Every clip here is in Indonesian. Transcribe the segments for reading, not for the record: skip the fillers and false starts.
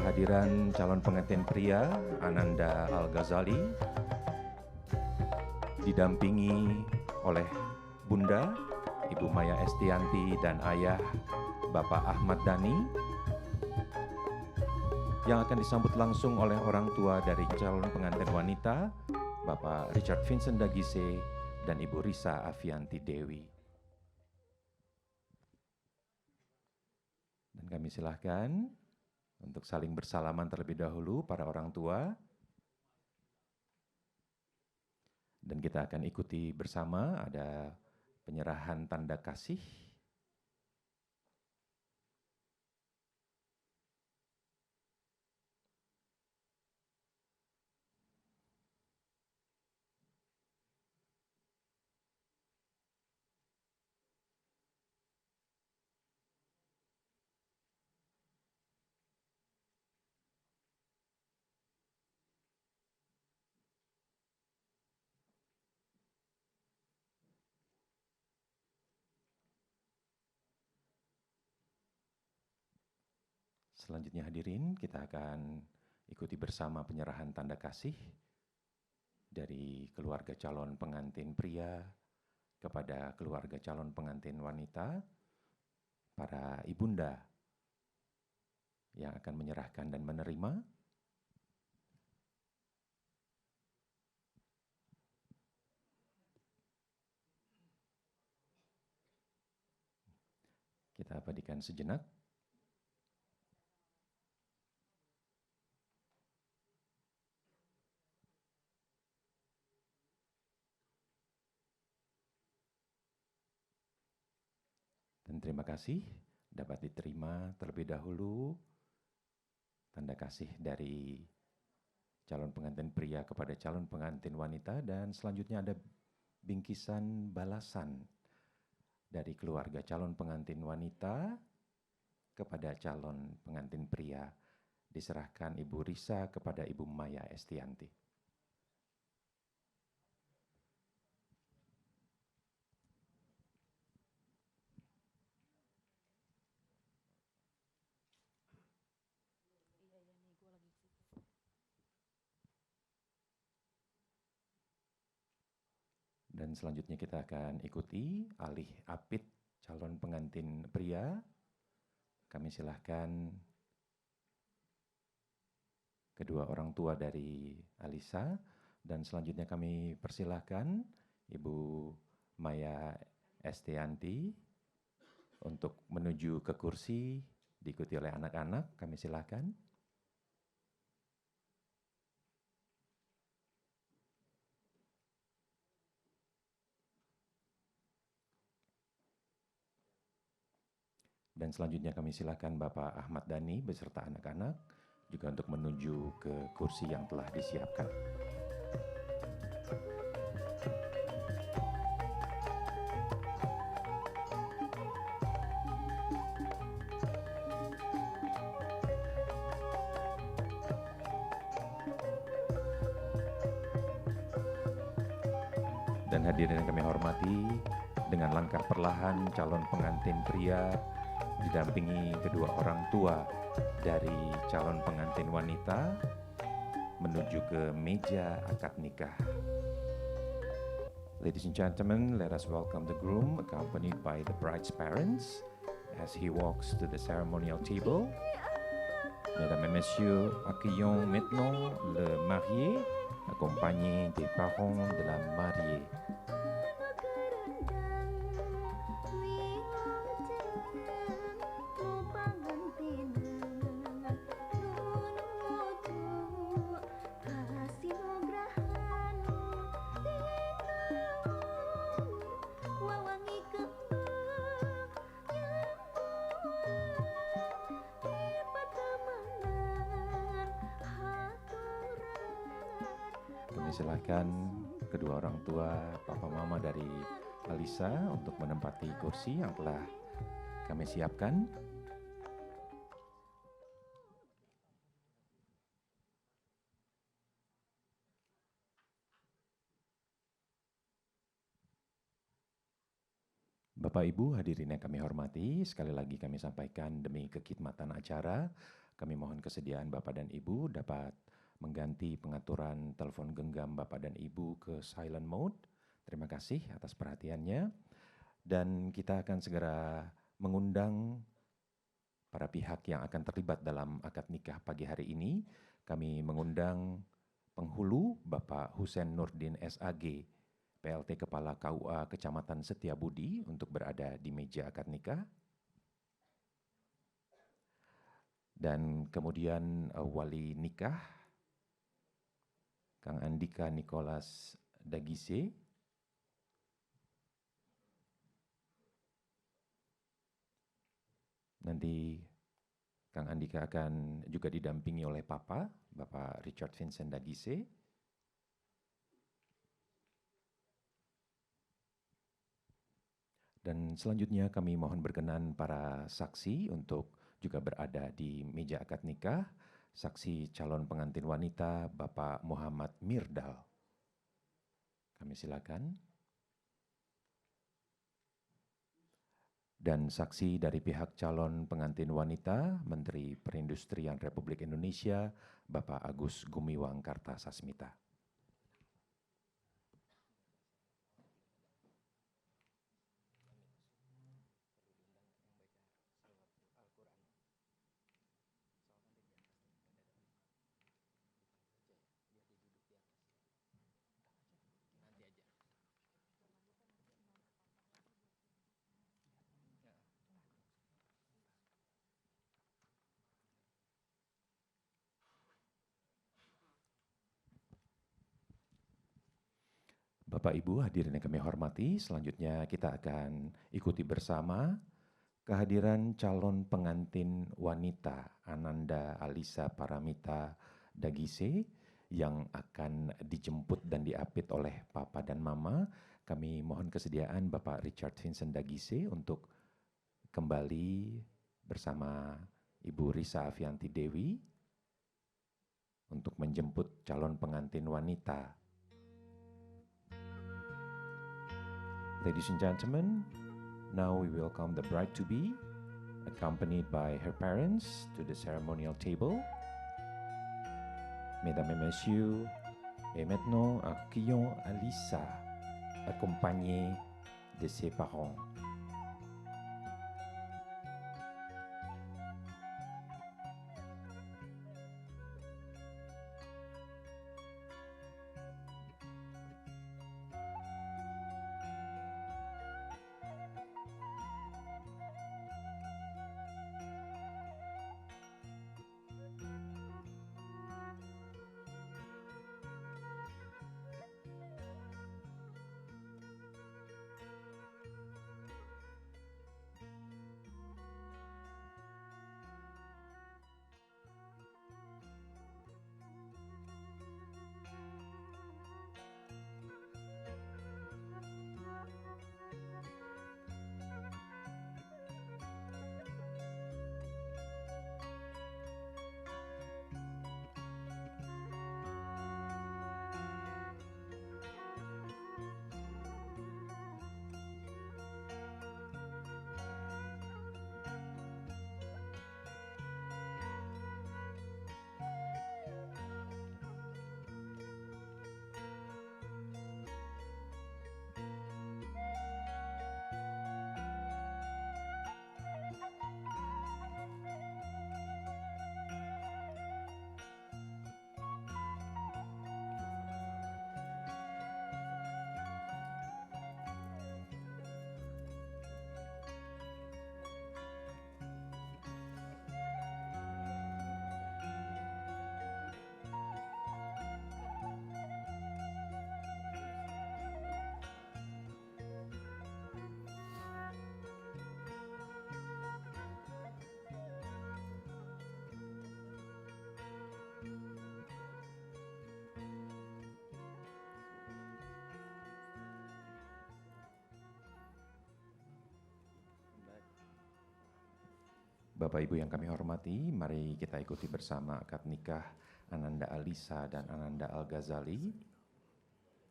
kehadiran calon pengantin pria Ananda Al-Ghazali didampingi oleh Bunda Ibu Maya Estianti dan Ayah Bapak Ahmad Dhani yang akan disambut langsung oleh orang tua dari calon pengantin wanita Bapak Richard Vincent Dagise dan Ibu Risa Afianti Dewi. Dan kami silahkan untuk saling bersalaman terlebih dahulu para orang tua. Dan kita akan ikuti bersama ada penyerahan tanda kasih. Selanjutnya hadirin, kita akan ikuti bersama penyerahan tanda kasih dari keluarga calon pengantin pria kepada keluarga calon pengantin wanita, para ibunda yang akan menyerahkan dan menerima. Kita abadikan sejenak. Dan terima kasih dapat diterima terlebih dahulu tanda kasih dari calon pengantin pria kepada calon pengantin wanita, dan selanjutnya ada bingkisan balasan dari keluarga calon pengantin wanita kepada calon pengantin pria. Diserahkan Ibu Risa kepada Ibu Maya Estianti. Dan selanjutnya kita akan ikuti alih apit calon pengantin pria. Kami silahkan kedua orang tua dari Alisa, dan selanjutnya kami persilahkan Ibu Maya Estianti untuk menuju ke kursi diikuti oleh anak-anak. Kami silahkan. Dan selanjutnya kami silakan Bapak Ahmad Dhani beserta anak-anak juga untuk menuju ke kursi yang telah disiapkan. Dan hadirin yang kami hormati, dengan langkah perlahan calon pengantin pria didampingi kedua orang tua dari calon pengantin wanita menuju ke meja akad nikah. Ladies and gentlemen, let us welcome the groom accompanied by the bride's parents as he walks to the ceremonial table. Mesdames et messieurs, accueillons maintenant le marié accompagné des parents de la mariée. Silakan kedua orang tua papa mama dari Alisa untuk menempati kursi yang telah kami siapkan. Bapak Ibu hadirin yang kami hormati, sekali lagi kami sampaikan demi kekhidmatan acara, Kami mohon kesediaan Bapak dan Ibu dapat mengganti pengaturan telepon genggam Bapak dan Ibu ke silent mode. Terima kasih atas perhatiannya. Dan kita akan segera mengundang para pihak yang akan terlibat dalam akad nikah pagi hari ini. Kami mengundang penghulu Bapak Husein Nurdin SAG, PLT Kepala KUA Kecamatan Setiabudi untuk berada di meja akad nikah. Dan kemudian wali nikah, Kang Andika Nicholas Dagise. Nanti Kang Andika akan juga didampingi oleh Papa, Bapak Richard Vincent Dagise. Dan selanjutnya kami mohon berkenan para saksi untuk juga berada di meja akad nikah. Saksi calon pengantin wanita Bapak Muhammad Mirdal. Kami silakan. Dan saksi dari pihak calon pengantin wanita Menteri Perindustrian Republik Indonesia Bapak Agus Gumiwang Kartasasmita. Bapak Ibu hadirin yang kami hormati, selanjutnya kita akan ikuti bersama kehadiran calon pengantin wanita Ananda Alisa Paramita Dagise yang akan dijemput dan diapit oleh Papa dan Mama. Kami mohon kesediaan Bapak Richard Vincent Dagise untuk kembali bersama Ibu Risa Avianti Dewi untuk menjemput calon pengantin wanita. Ladies and gentlemen, now we welcome the bride-to-be, accompanied by her parents, to the ceremonial table. Mesdames et messieurs, et maintenant accueillons Alisa, accompagnée de ses parents. Bapak Ibu yang kami hormati, mari kita ikuti bersama akad nikah Ananda Alisa dan Ananda Al-Ghazali.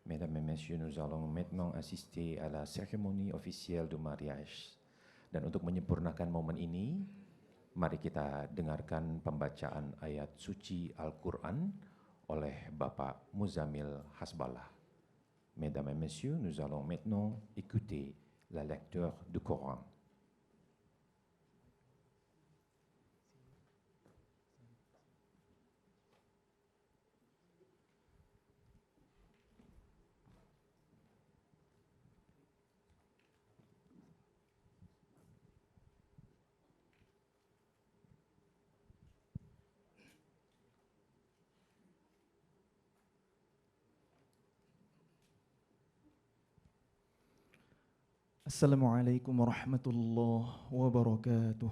Mesdames et messieurs, nous allons maintenant assister à la cérémonie officielle du mariage. Dan untuk menyempurnakan momen ini, Mari kita dengarkan pembacaan ayat suci Al-Quran oleh Bapak Muzamil Hasballah. Mesdames et messieurs, nous allons maintenant écouter la lecture du Coran. Assalamualaikum warahmatullahi wabarakatuh.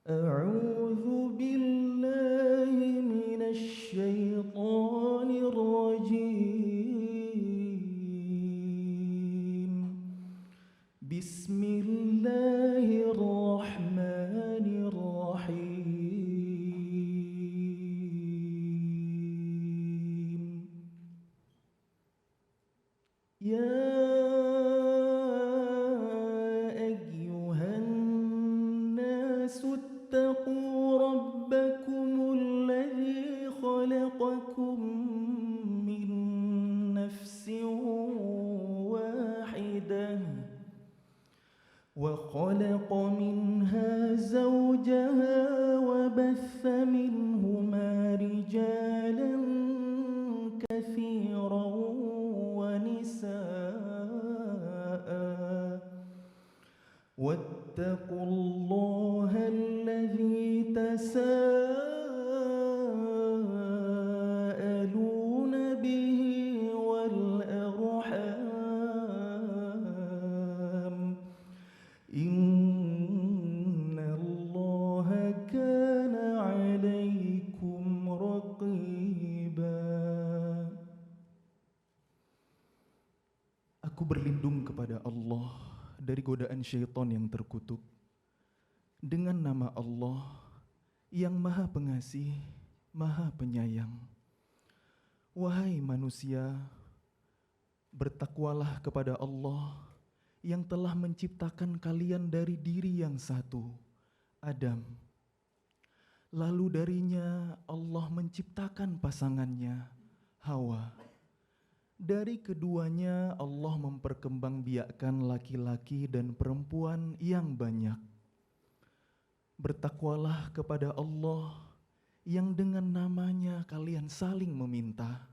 A'udzu billahi minasy syaithanir rajim. Bismillahirrahmanirrahim. يا أيها الناس اتقوا ربكم الذي خلقكم من نفس واحدة وخلق منها زوجها وبث منهما رجالا كثيرا ونساء واتقوا الله الذي تساءلون به والأرحام إن الله كان عليكم رقيبا. Aku berlindung kepada Allah dari godaan syaitan yang terkutuk. Dengan nama Allah yang Maha Pengasih, Maha Penyayang. Wahai manusia, bertakwalah kepada Allah yang telah menciptakan kalian dari diri yang satu, Adam. Lalu darinya Allah menciptakan pasangannya, Hawa. Dari keduanya Allah memperkembangbiakkan laki-laki dan perempuan yang banyak. Bertakwalah kepada Allah yang dengan namanya kalian saling meminta,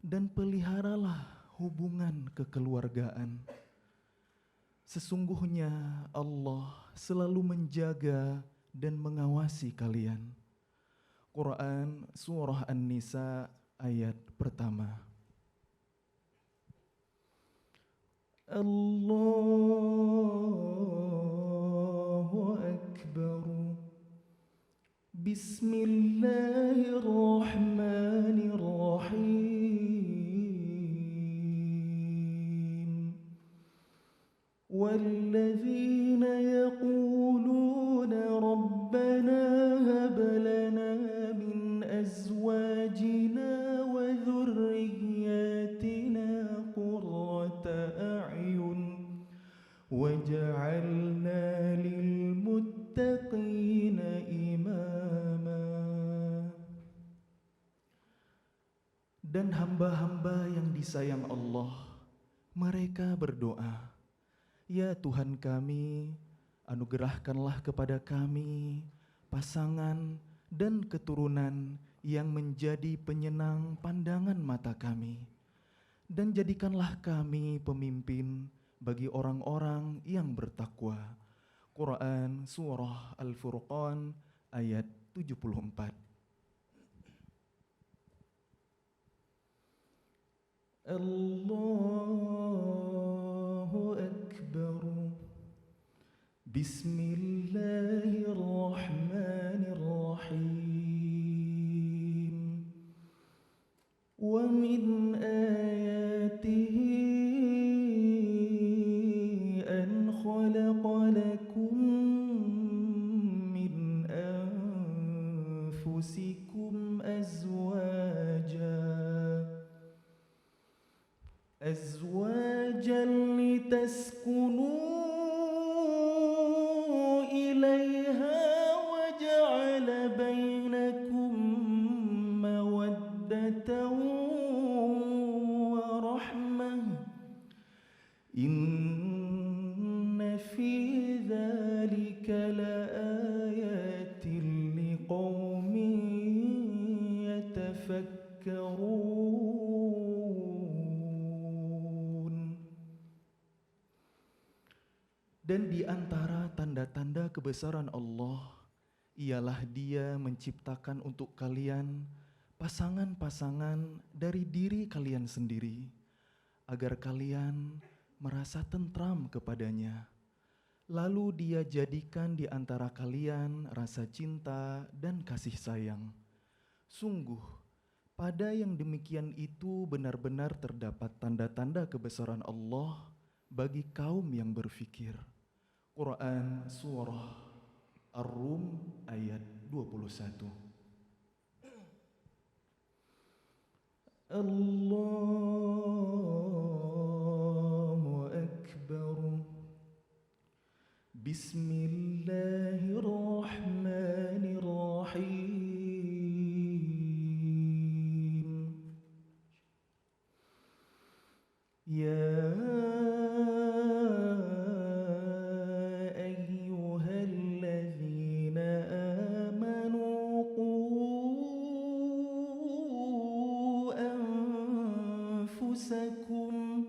dan peliharalah hubungan kekeluargaan. Sesungguhnya Allah selalu menjaga dan mengawasi kalian. Quran Surah An-Nisa ayat pertama. Allahu Akbar. Bismillahirrahmanirrahim. والذين يقولون ربنا هب لنا من أزواجنا وذرياتنا قرة أعين وجعلنا للمتقين إماما. Dan hamba-hamba yang disayang Allah, mereka berdoa, ya Tuhan kami, anugerahkanlah kepada kami pasangan dan keturunan yang menjadi penyenang pandangan mata kami, dan jadikanlah kami pemimpin bagi orang-orang yang bertakwa. Quran Surah Al-Furqan ayat 74. Allahu Akbar. Bismillahirrahmanirrahim. Wa min ayatihi an khalaqa lakum min anfusikum azwaja لتسكنوا إليها وجعل بينكم مودة ورحمة إن في ذلك لآيات لقوم يتفكرون. Dan di antara tanda-tanda kebesaran Allah ialah Dia menciptakan untuk kalian pasangan-pasangan dari diri kalian sendiri, agar kalian merasa tentram kepadanya. Lalu Dia jadikan di antara kalian rasa cinta dan kasih sayang. Sungguh, pada yang demikian itu benar-benar terdapat tanda-tanda kebesaran Allah bagi kaum yang berfikir. Quran Surah Ar-Rum ayat 21. Allahu Akbar. Bismillahirrahmanirrahim. Ya ayyuhalladzina amanu qu anfusakum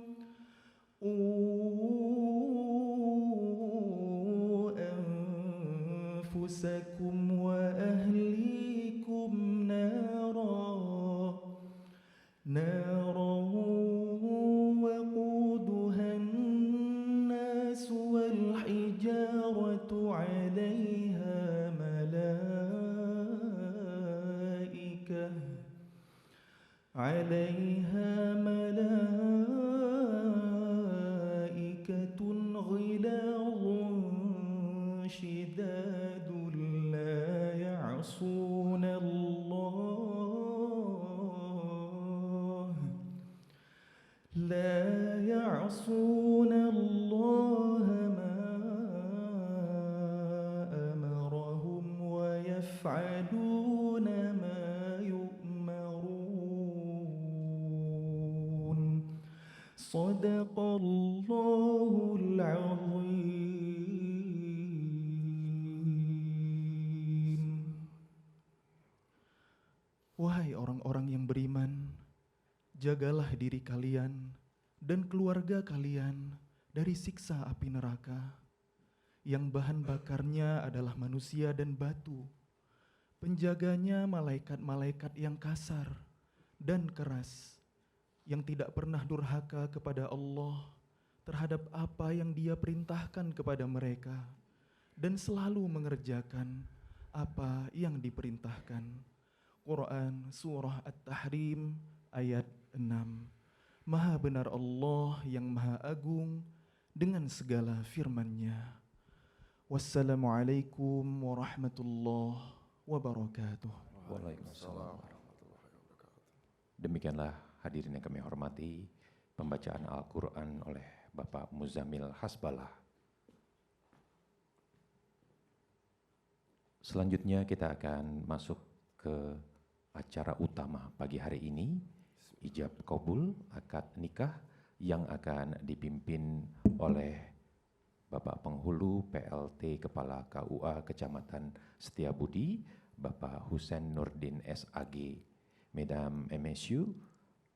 wa ahlikum naran waquduha an-nas wal hijaratu 'alayha malaikatun ghilazun shidadun la ya'suna Allah ma amarahum wa yaf'aluna ma yu'marun. Sadaqallahul azim. Wahai orang-orang yang beriman, jagalah diri kalian dan keluarga kalian dari siksa api neraka yang bahan bakarnya adalah manusia dan batu. Penjaganya malaikat-malaikat yang kasar dan keras, yang tidak pernah durhaka kepada Allah terhadap apa yang Dia perintahkan kepada mereka, dan selalu mengerjakan apa yang diperintahkan. Quran Surah At-Tahrim ayat 6. Maha benar Allah yang Maha Agung dengan segala firman-Nya. Wassalamualaikum warahmatullahi wabarakatuh. Waalaikumsalam. Demikianlah hadirin yang kami hormati, pembacaan Al-Quran oleh Bapak Muzammil Hasbalah. Selanjutnya kita akan masuk ke acara utama pagi hari ini, ijab kabul akad nikah yang akan dipimpin oleh Bapak Penghulu PLT Kepala KUA Kecamatan Setiabudi, Bapak Hussein Nurdin SAG. Mesdames et messieurs,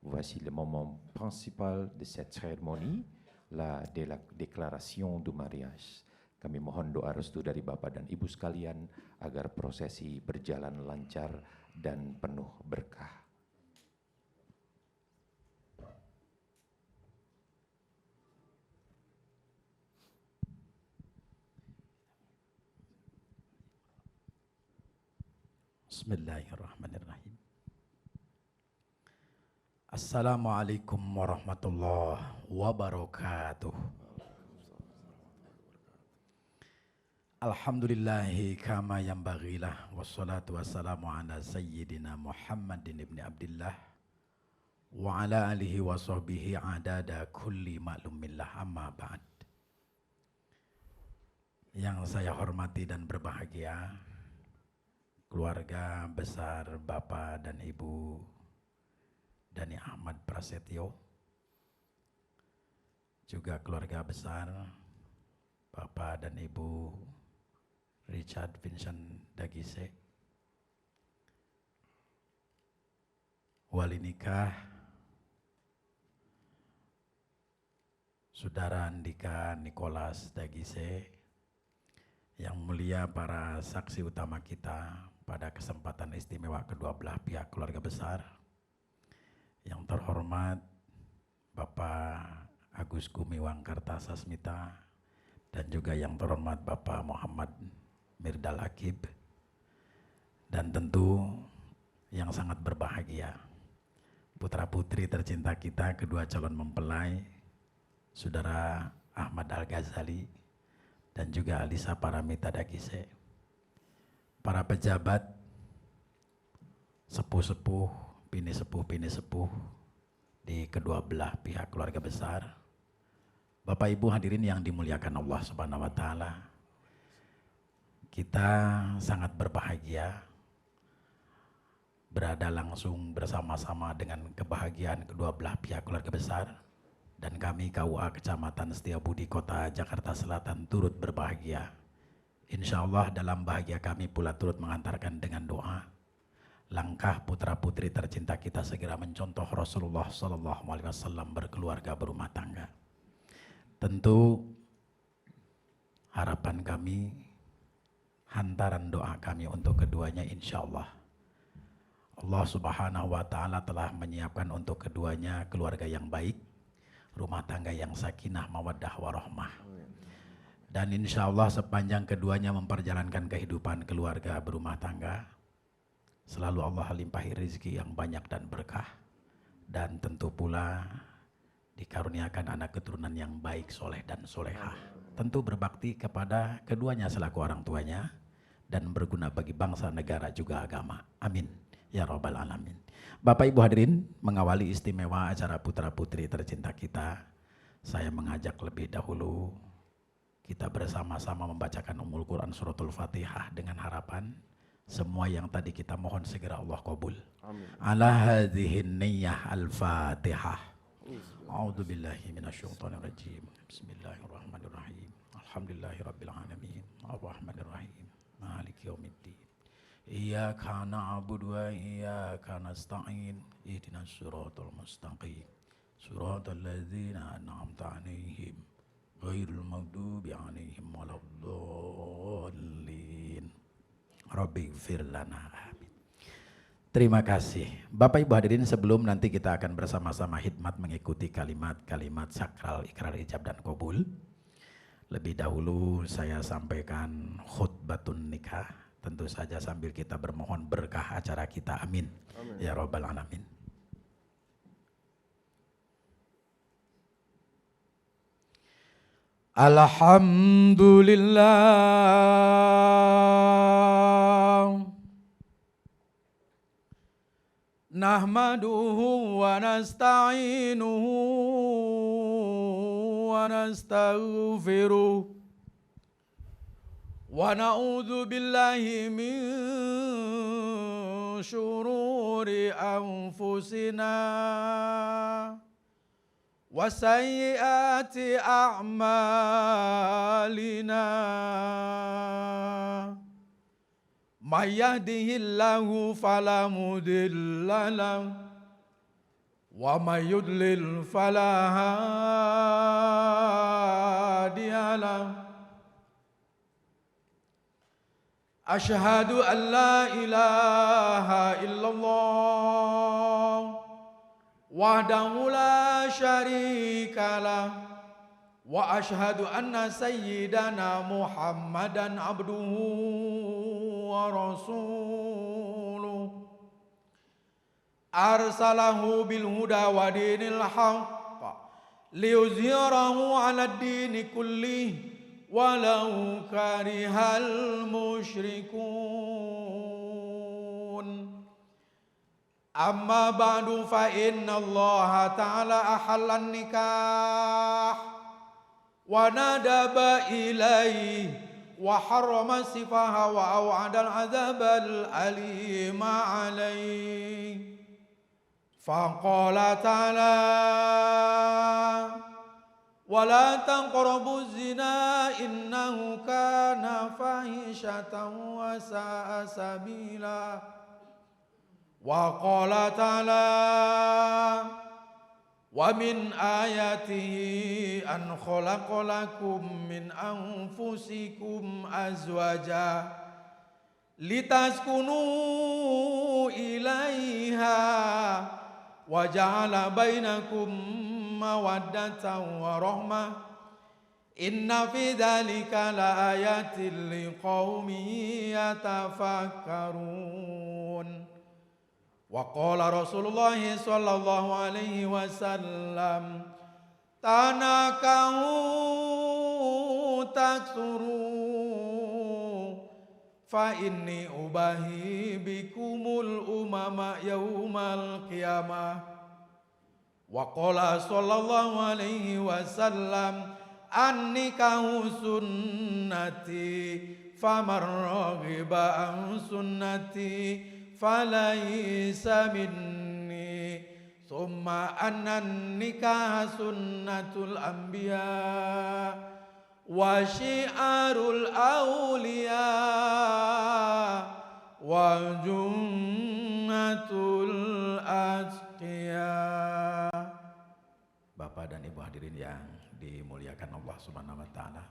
voici le moment principal de cette cérémonie, la déclaration du mariage. Kami mohon doa restu dari Bapak dan Ibu sekalian agar prosesi berjalan lancar dan penuh berkah. Bismillahirrahmanirrahim. Assalamualaikum warahmatullahi wabarakatuh. Alhamdulillahi kama yanbaghilah, wassalatu wassalamu ala sayyidina Muhammadin ibn Abdillah wa ala alihi wa sahbihi adada kulli ma'lumillah, amma ba'd. Yang saya hormati dan berbahagia, keluarga besar Bapak dan Ibu Dhani Ahmad Prasetyo, juga keluarga besar Bapak dan Ibu Richard Vincent Dagise, wali nikah Saudara Andika Nicholas Dagise, yang mulia para saksi utama kita pada kesempatan istimewa kedua belah pihak keluarga besar, yang terhormat Bapak Agus Gumiwang Kartasasmita, dan juga yang terhormat Bapak Muhammad Mirdal Akib, dan tentu yang sangat berbahagia putra putri tercinta kita, kedua calon mempelai, Saudara Ahmad Al-Ghazali dan juga Alisa Paramita Dagise, para pejabat, sepuh-sepuh, bini sepuh di kedua belah pihak keluarga besar, Bapak Ibu hadirin yang dimuliakan Allah Subhanahu wa taala. Kita sangat berbahagia berada langsung bersama-sama dengan kebahagiaan kedua belah pihak keluarga besar, dan kami KUA Kecamatan Setiabudi Kota Jakarta Selatan turut berbahagia. Insya Allah dalam bahagia kami pula turut mengantarkan dengan doa langkah putra putri tercinta kita segera mencontoh Rasulullah SAW berkeluarga berumah tangga. Tentu harapan kami, hantaran doa kami untuk keduanya, insya Allah Allah Subhanahu wa taala telah menyiapkan untuk keduanya keluarga yang baik, rumah tangga yang sakinah mawaddah warahmah. Dan insya Allah sepanjang keduanya memperjalankan kehidupan keluarga berumah tangga, selalu Allah limpahi rezeki yang banyak dan berkah, dan tentu pula dikaruniakan anak keturunan yang baik, soleh dan solehah. Tentu berbakti kepada keduanya selaku orang tuanya, dan berguna bagi bangsa, negara, juga agama. Amin. Ya Rabbal Alamin. Bapak Ibu hadirin, mengawali istimewa acara putra putri tercinta kita, saya mengajak lebih dahulu kita bersama-sama membacakan Ummul Quran Suratul Fatihah dengan harapan semua yang tadi kita mohon segera Allah qabul. Amin. Ala hadhihin niyyah al-Fatihah. A'udzu billahi minasyaitonir rajim. Bismillahirrahmanirrahim. Alhamdulillahirabbil alamin. Arrahmanir rahim. Maliki yaumiddin. Iyyaka na'budu wa iyyaka nasta'in. Ihdinas siratal mustaqim. Siratal ladzina an'amta 'alaihim ghairil maghdubi 'alaihim waladdallin. Rabbighfir lana. Amin. Terima kasih. Bapak Ibu hadirin, sebelum nanti kita akan bersama-sama khidmat mengikuti kalimat-kalimat sakral ikrar ijab dan qabul, lebih dahulu saya sampaikan khutbatun nikah, tentu saja sambil kita bermohon berkah acara kita. Amin. Amin. Ya Rabbal Alamin. Alhamdulillah nahmaduhu wa nasta'inuhu wa nastaghfiruh wa na'udzu billahi min syururi anfusina wa sayyiati a'malina. May yahdihillahu fala mudilla lahu wa may yudlil fala hadiya lahu. Asyhadu an la ilaha illallah wahdahu la syarika lah, wa asyhadu anna sayyidana Muhammadan abduhu wa rasuluh. Arsalahu bil huda wa dinil haqq liyuzhirahu 'ala ad-dini kullih walau karihal musyrikun. Amma ba'du fa inna Allah ta'ala ahallan nikah wa nadaba ilaihi وحرم السفاح وأوعد العذاب الأليم عليه فقال تعالى ولا تقربوا الزنا إنه كان فاحشة وساء سبيلا وقال تعالى ومن آياته أن خلق لكم من أنفسكم أزواجا لتسكنوا إليها وجعل بينكم مودة ورحمة إن في ذلك لآيات لقوم يتفكرون وقال رسول الله صلى الله عليه وسلم تناكحوا تكثروا فإني أباهي بكم الأمم يوم القيامة وقال صلى الله عليه وسلم النكاح سنتي فمن رغب عن سنتي فليس مني ثم أن النكاح سنة الأنبياء وشعار الأولياء وجنة الأتقياء. Bapak dan Ibu hadirin yang dimuliakan Allah Subhanahu wa taala.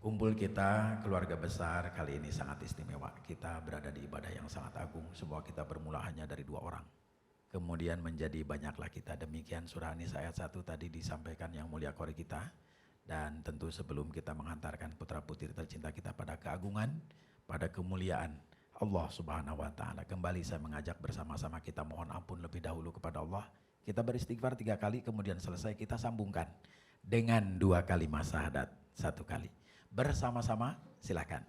Kumpul kita keluarga besar kali ini sangat istimewa. Kita berada di ibadah yang sangat agung. Semua kita bermula hanya dari 2 orang. Kemudian menjadi banyaklah kita. Demikian surah An-Nisa ayat 1 tadi disampaikan yang mulia kori kita. Dan tentu sebelum kita menghantarkan putra putri tercinta kita pada keagungan, pada kemuliaan Allah Subhanahu wa taala. Kembali saya mengajak bersama-sama kita mohon ampun lebih dahulu kepada Allah. Kita beristighfar 3 kali, kemudian selesai kita sambungkan dengan 2 kalimat syahadat 1 kali. Bersama-sama silakan.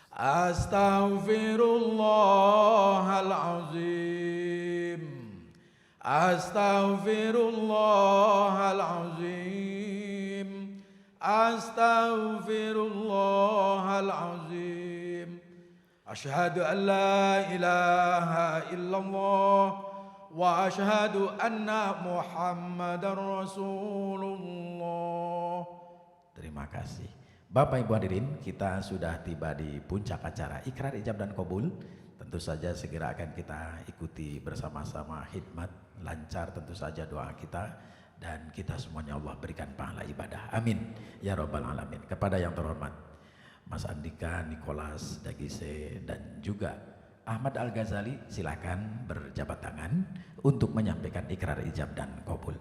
Astaghfirullahalazim. Astaghfirullahalazim. Astaghfirullahalazim. Asyhadu an la ilaha illallah wa asyhadu anna Muhammadar Rasulullah. Terima kasih. Bapak Ibu hadirin, kita sudah tiba di puncak acara ikrar ijab dan qabul. Tentu saja segera akan kita ikuti bersama-sama khidmat lancar, tentu saja doa kita dan kita semuanya Allah berikan pahala ibadah. Amin ya rabbal alamin. Kepada yang terhormat Mas Andika, Nicholas Dagise dan juga Ahmad Al-Ghazali, silakan berjabat tangan untuk menyampaikan ikrar ijab dan qabul.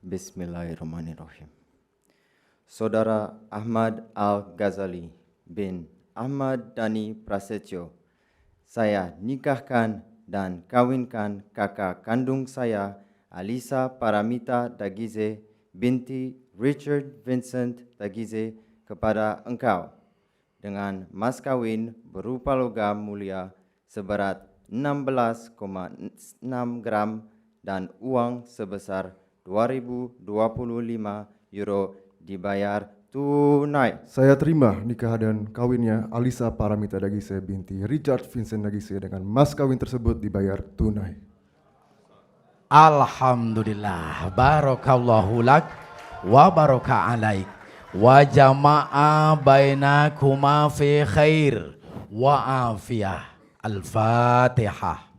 Bismillahirrahmanirrahim. Saudara Ahmad Al-Ghazali bin Ahmad Dhani Prasetyo, saya nikahkan dan kawinkan kakak kandung saya, Alisa Paramita Dagize binti Richard Vincent Dagize, kepada engkau dengan mas kawin berupa logam mulia seberat 16,6 gram dan uang sebesar 2025 euro dibayar tunai. Saya terima nikah dan kawinnya Alisa Paramita Dagise binti Richard Vincent Dagise dengan mas kawin tersebut dibayar tunai. Alhamdulillah, barakallahu lak wa baraka alaik wa jama'a bainakuma fi khair wa afiyah. Al-Fatihah.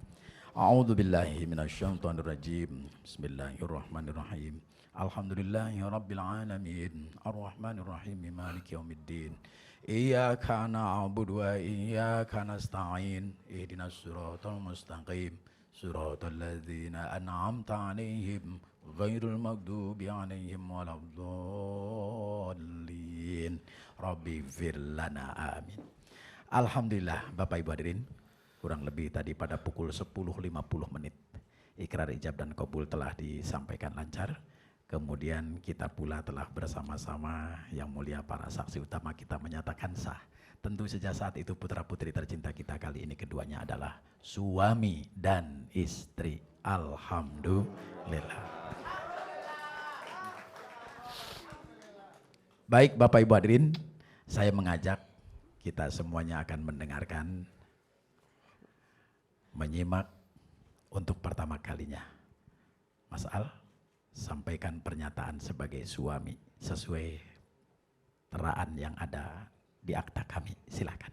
A'udzu billahi minasyaitonir rajim. Bismillahirrahmanirrahim. Alhamdulillahi rabbil alamin. Arrahmanir rahim. Maliki yaumiddin. Iyyaka na'budu wa iyyaka nasta'in. Ihdinas siratal mustaqim. Siratal ladzina an'amta 'alaihim ghairil maghdubi 'alaihim waladdallin. Rabbighfir lana amin. Alhamdulillah, Bapak Ibu hadirin, kurang lebih tadi pada pukul 10.50 ikrar ijab dan qabul telah disampaikan lancar. Kemudian kita pula telah bersama-sama yang mulia para saksi utama kita menyatakan sah. Tentu saja saat itu putra-putri tercinta kita kali ini keduanya adalah suami dan istri. Alhamdulillah. Baik Bapak Ibu hadirin, saya mengajak kita semuanya akan mendengarkan, menyimak untuk pertama kalinya. Mas Al, sampaikan pernyataan sebagai suami sesuai teraan yang ada di akta kami. Silakan.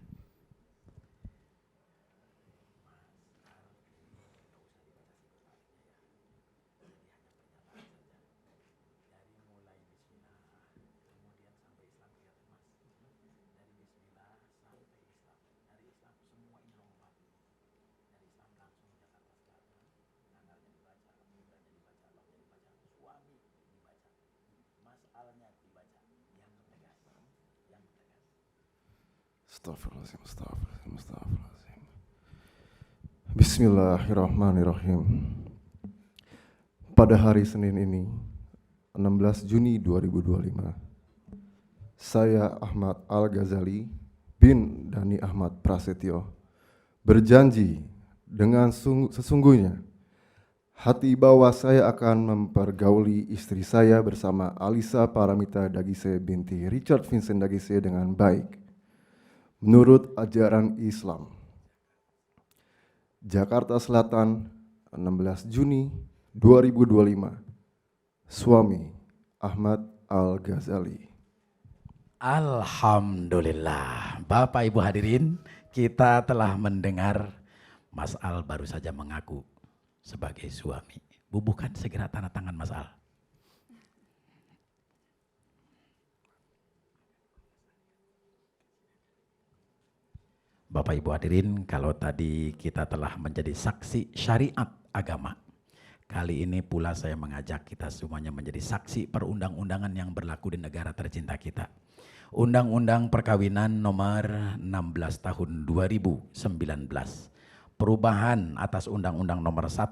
Astagfirullahaladzim, astagfirullahaladzim, astagfirullahaladzim. Bismillahirrahmanirrahim. Pada hari Senin ini, 16 Juni 2025, saya Ahmad Al-Ghazali bin Dani Ahmad Prasetyo berjanji dengan sesungguhnya hati bahwa saya akan mempergauli istri saya bersama Alisa Paramita Dagise binti Richard Vincent Dagise dengan baik menurut ajaran Islam. Jakarta Selatan, 16 Juni 2025. Suami Ahmad Al-Ghazali. Alhamdulillah. Bapak Ibu hadirin, kita telah mendengar Mas Al baru saja mengaku sebagai suami. Bubuhkan segera tanda tangan Mas Al. Bapak Ibu hadirin, kalau tadi kita telah menjadi saksi syariat agama, kali ini pula saya mengajak kita semuanya menjadi saksi perundang-undangan yang berlaku di negara tercinta kita. Undang-Undang Perkawinan nomor 16 tahun 2019. Perubahan atas Undang-Undang nomor 1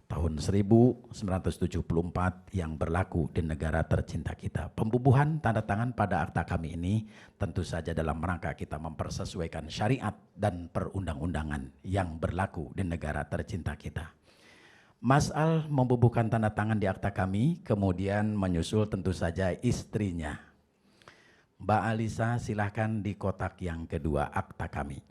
tahun 1974 yang berlaku di negara tercinta kita. Pembubuhan tanda tangan pada akta kami ini tentu saja dalam rangka kita mempersesuaikan syariat dan perundang-undangan yang berlaku di negara tercinta kita. Mas Al membubuhkan tanda tangan di akta kami, kemudian menyusul tentu saja istrinya. Mbak Alisa, silahkan di kotak yang kedua akta kami.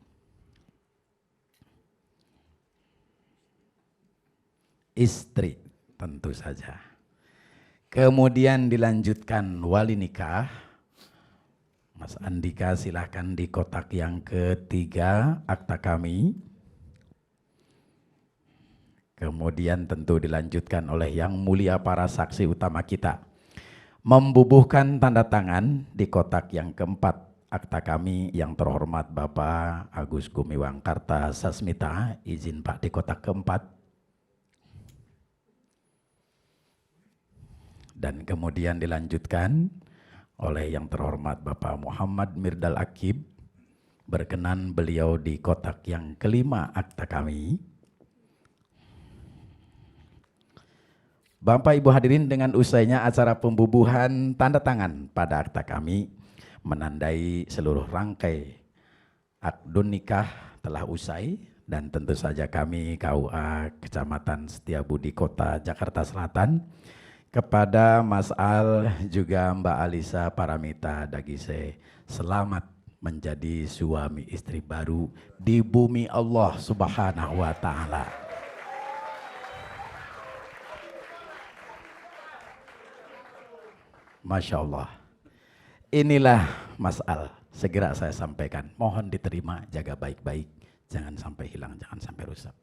Istri tentu saja. Kemudian dilanjutkan wali nikah. Mas Andika silahkan di kotak yang ketiga akta kami. Kemudian tentu dilanjutkan oleh yang mulia para saksi utama kita. Membubuhkan tanda tangan di kotak yang keempat akta kami yang terhormat Bapak Agus Gumiwang Kartasasmita. Izin Pak di kotak keempat. Dan kemudian dilanjutkan oleh yang terhormat Bapak Muhammad Mirdal Akib, berkenan beliau di kotak yang kelima akta kami. Bapak Ibu hadirin, dengan usainya acara pembubuhan tanda tangan pada akta kami menandai seluruh rangkai akdun nikah telah usai, dan tentu saja kami KUA Kecamatan Setiabudi Kota Jakarta Selatan kepada Mas Al juga Mbak Alisa Paramita Dagise, selamat menjadi suami istri baru di bumi Allah Subhanahu wa Ta'ala. Masya Allah. Inilah Mas Al, segera saya sampaikan, mohon diterima, jaga baik-baik, jangan sampai hilang, jangan sampai rusak.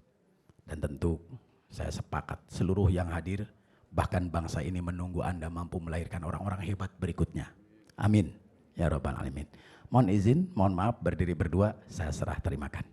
Dan tentu saya sepakat seluruh yang hadir, bahkan bangsa ini menunggu Anda mampu melahirkan orang-orang hebat berikutnya. Amin. Ya Rabbal Alamin. Mohon izin, mohon maaf berdiri berdua, saya serah terimakan.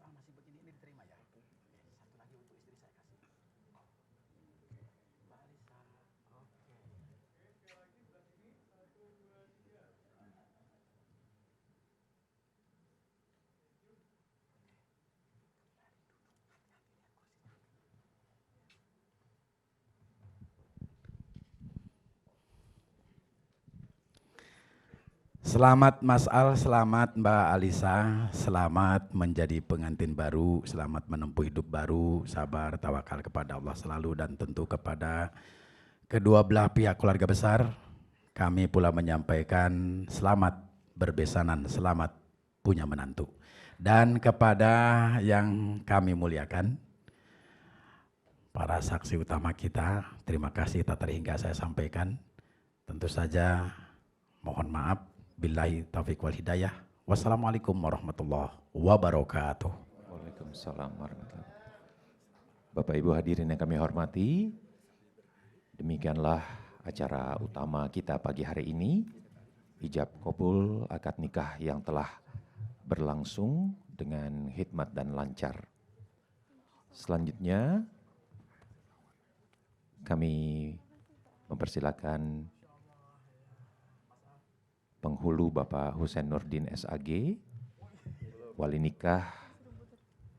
Masih begini ini diterima ya. Satu lagi untuk istri Selamat Mas Al, selamat Mbak Alisa, selamat menjadi pengantin baru, selamat menempuh hidup baru, sabar, tawakal kepada Allah selalu, dan tentu kepada kedua belah pihak keluarga besar. Kami pula menyampaikan selamat berbesanan, selamat punya menantu. Dan kepada yang kami muliakan, para saksi utama kita, terima kasih tak terhingga saya sampaikan. Tentu saja mohon maaf. Billahi taufiq wal hidayah. Wassalamualaikum warahmatullahi wabarakatuh. Waalaikumsalam warahmatullahi wabarakatuh. Bapak Ibu hadirin yang kami hormati, demikianlah acara utama kita pagi hari ini. Ijab kabul akad nikah yang telah berlangsung dengan hikmat dan lancar. Selanjutnya kami mempersilakan penghulu Bapak Husain Nurdin SAG, wali nikah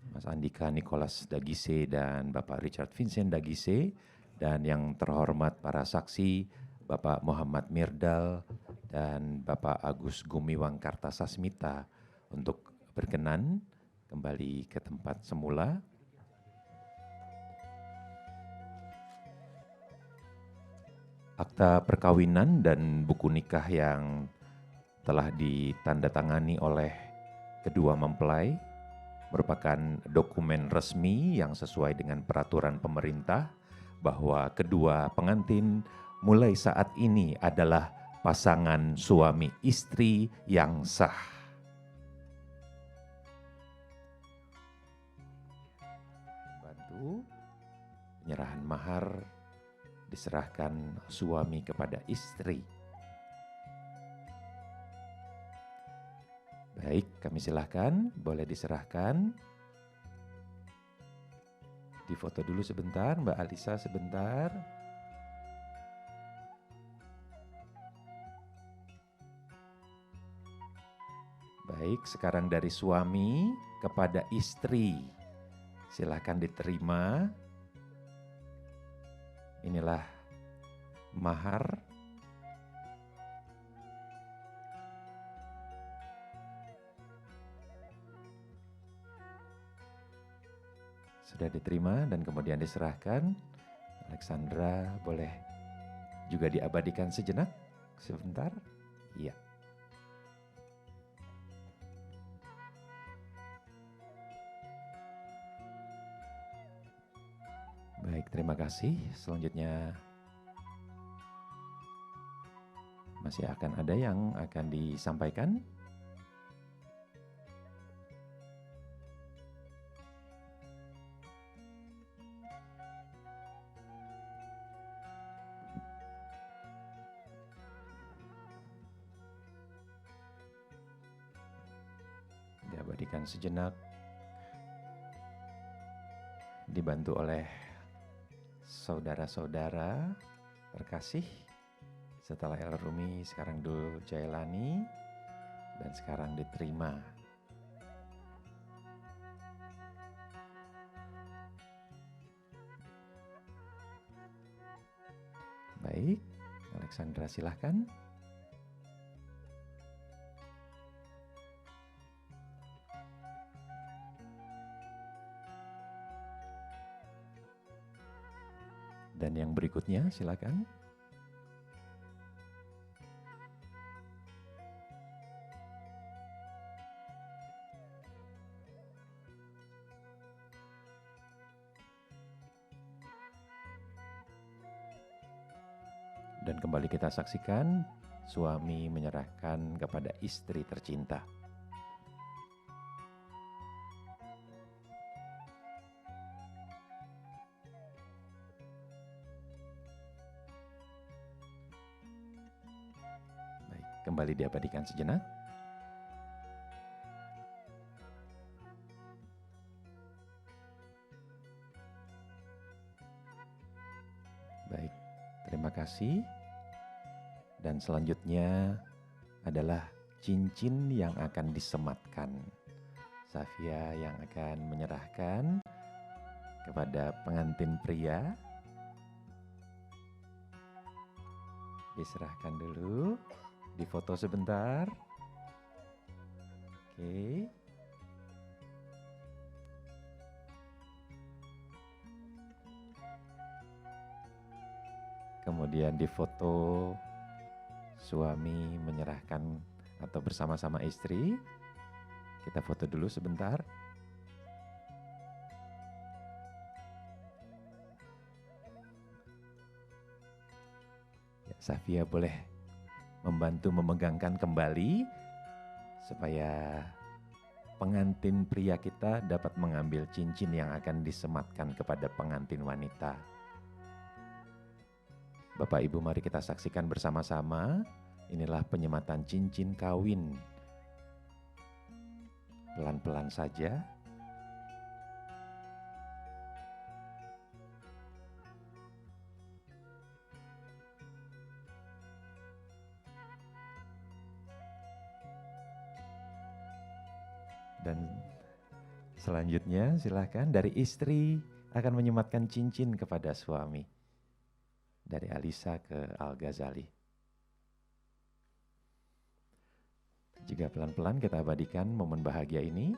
Mas Andika Nicholas Dagise dan Bapak Richard Vincent Dagise, dan yang terhormat para saksi Bapak Muhammad Mirdal dan Bapak Agus Gumiwang Kartasasmita untuk berkenan kembali ke tempat semula. Akta perkawinan dan buku nikah yang telah ditandatangani oleh kedua mempelai merupakan dokumen resmi yang sesuai dengan peraturan pemerintah bahwa kedua pengantin mulai saat ini adalah pasangan suami istri yang sah. Bantu penyerahan mahar diserahkan suami kepada istri. Baik, kami silahkan, boleh diserahkan. Difoto dulu sebentar, Mbak Alisa sebentar. Baik, sekarang dari suami kepada istri. Silahkan diterima. Inilah mahar. Sudah diterima dan kemudian diserahkan. Alexandra boleh juga diabadikan sejenak, sebentar. Iya. Baik, terima kasih. Selanjutnya masih akan ada yang akan disampaikan. Diabadikan sejenak, dibantu oleh saudara-saudara terkasih. Setelah El Rumi, sekarang Dul Jailani, dan sekarang diterima. Baik, Alexandra silahkan. Dan yang berikutnya silakan. Dan kembali kita saksikan suami menyerahkan kepada istri tercinta. Baik, kembali diabadikan sejenak. Baik, terima kasih. Dan selanjutnya adalah cincin yang akan disematkan. Safia yang akan menyerahkan kepada pengantin pria. Diserahkan dulu. Difoto sebentar. Oke. Kemudian difoto suami menyerahkan atau bersama-sama istri. Kita foto dulu sebentar. Ya, Safia boleh membantu memegangkan kembali supaya pengantin pria kita dapat mengambil cincin yang akan disematkan kepada pengantin wanita. Bapak Ibu, mari kita saksikan bersama-sama. Inilah penyematan cincin kawin. Pelan-pelan saja. Dan selanjutnya silakan dari istri akan menyematkan cincin kepada suami. Dari Alisa ke Al-Ghazali. Juga pelan-pelan kita abadikan momen bahagia ini.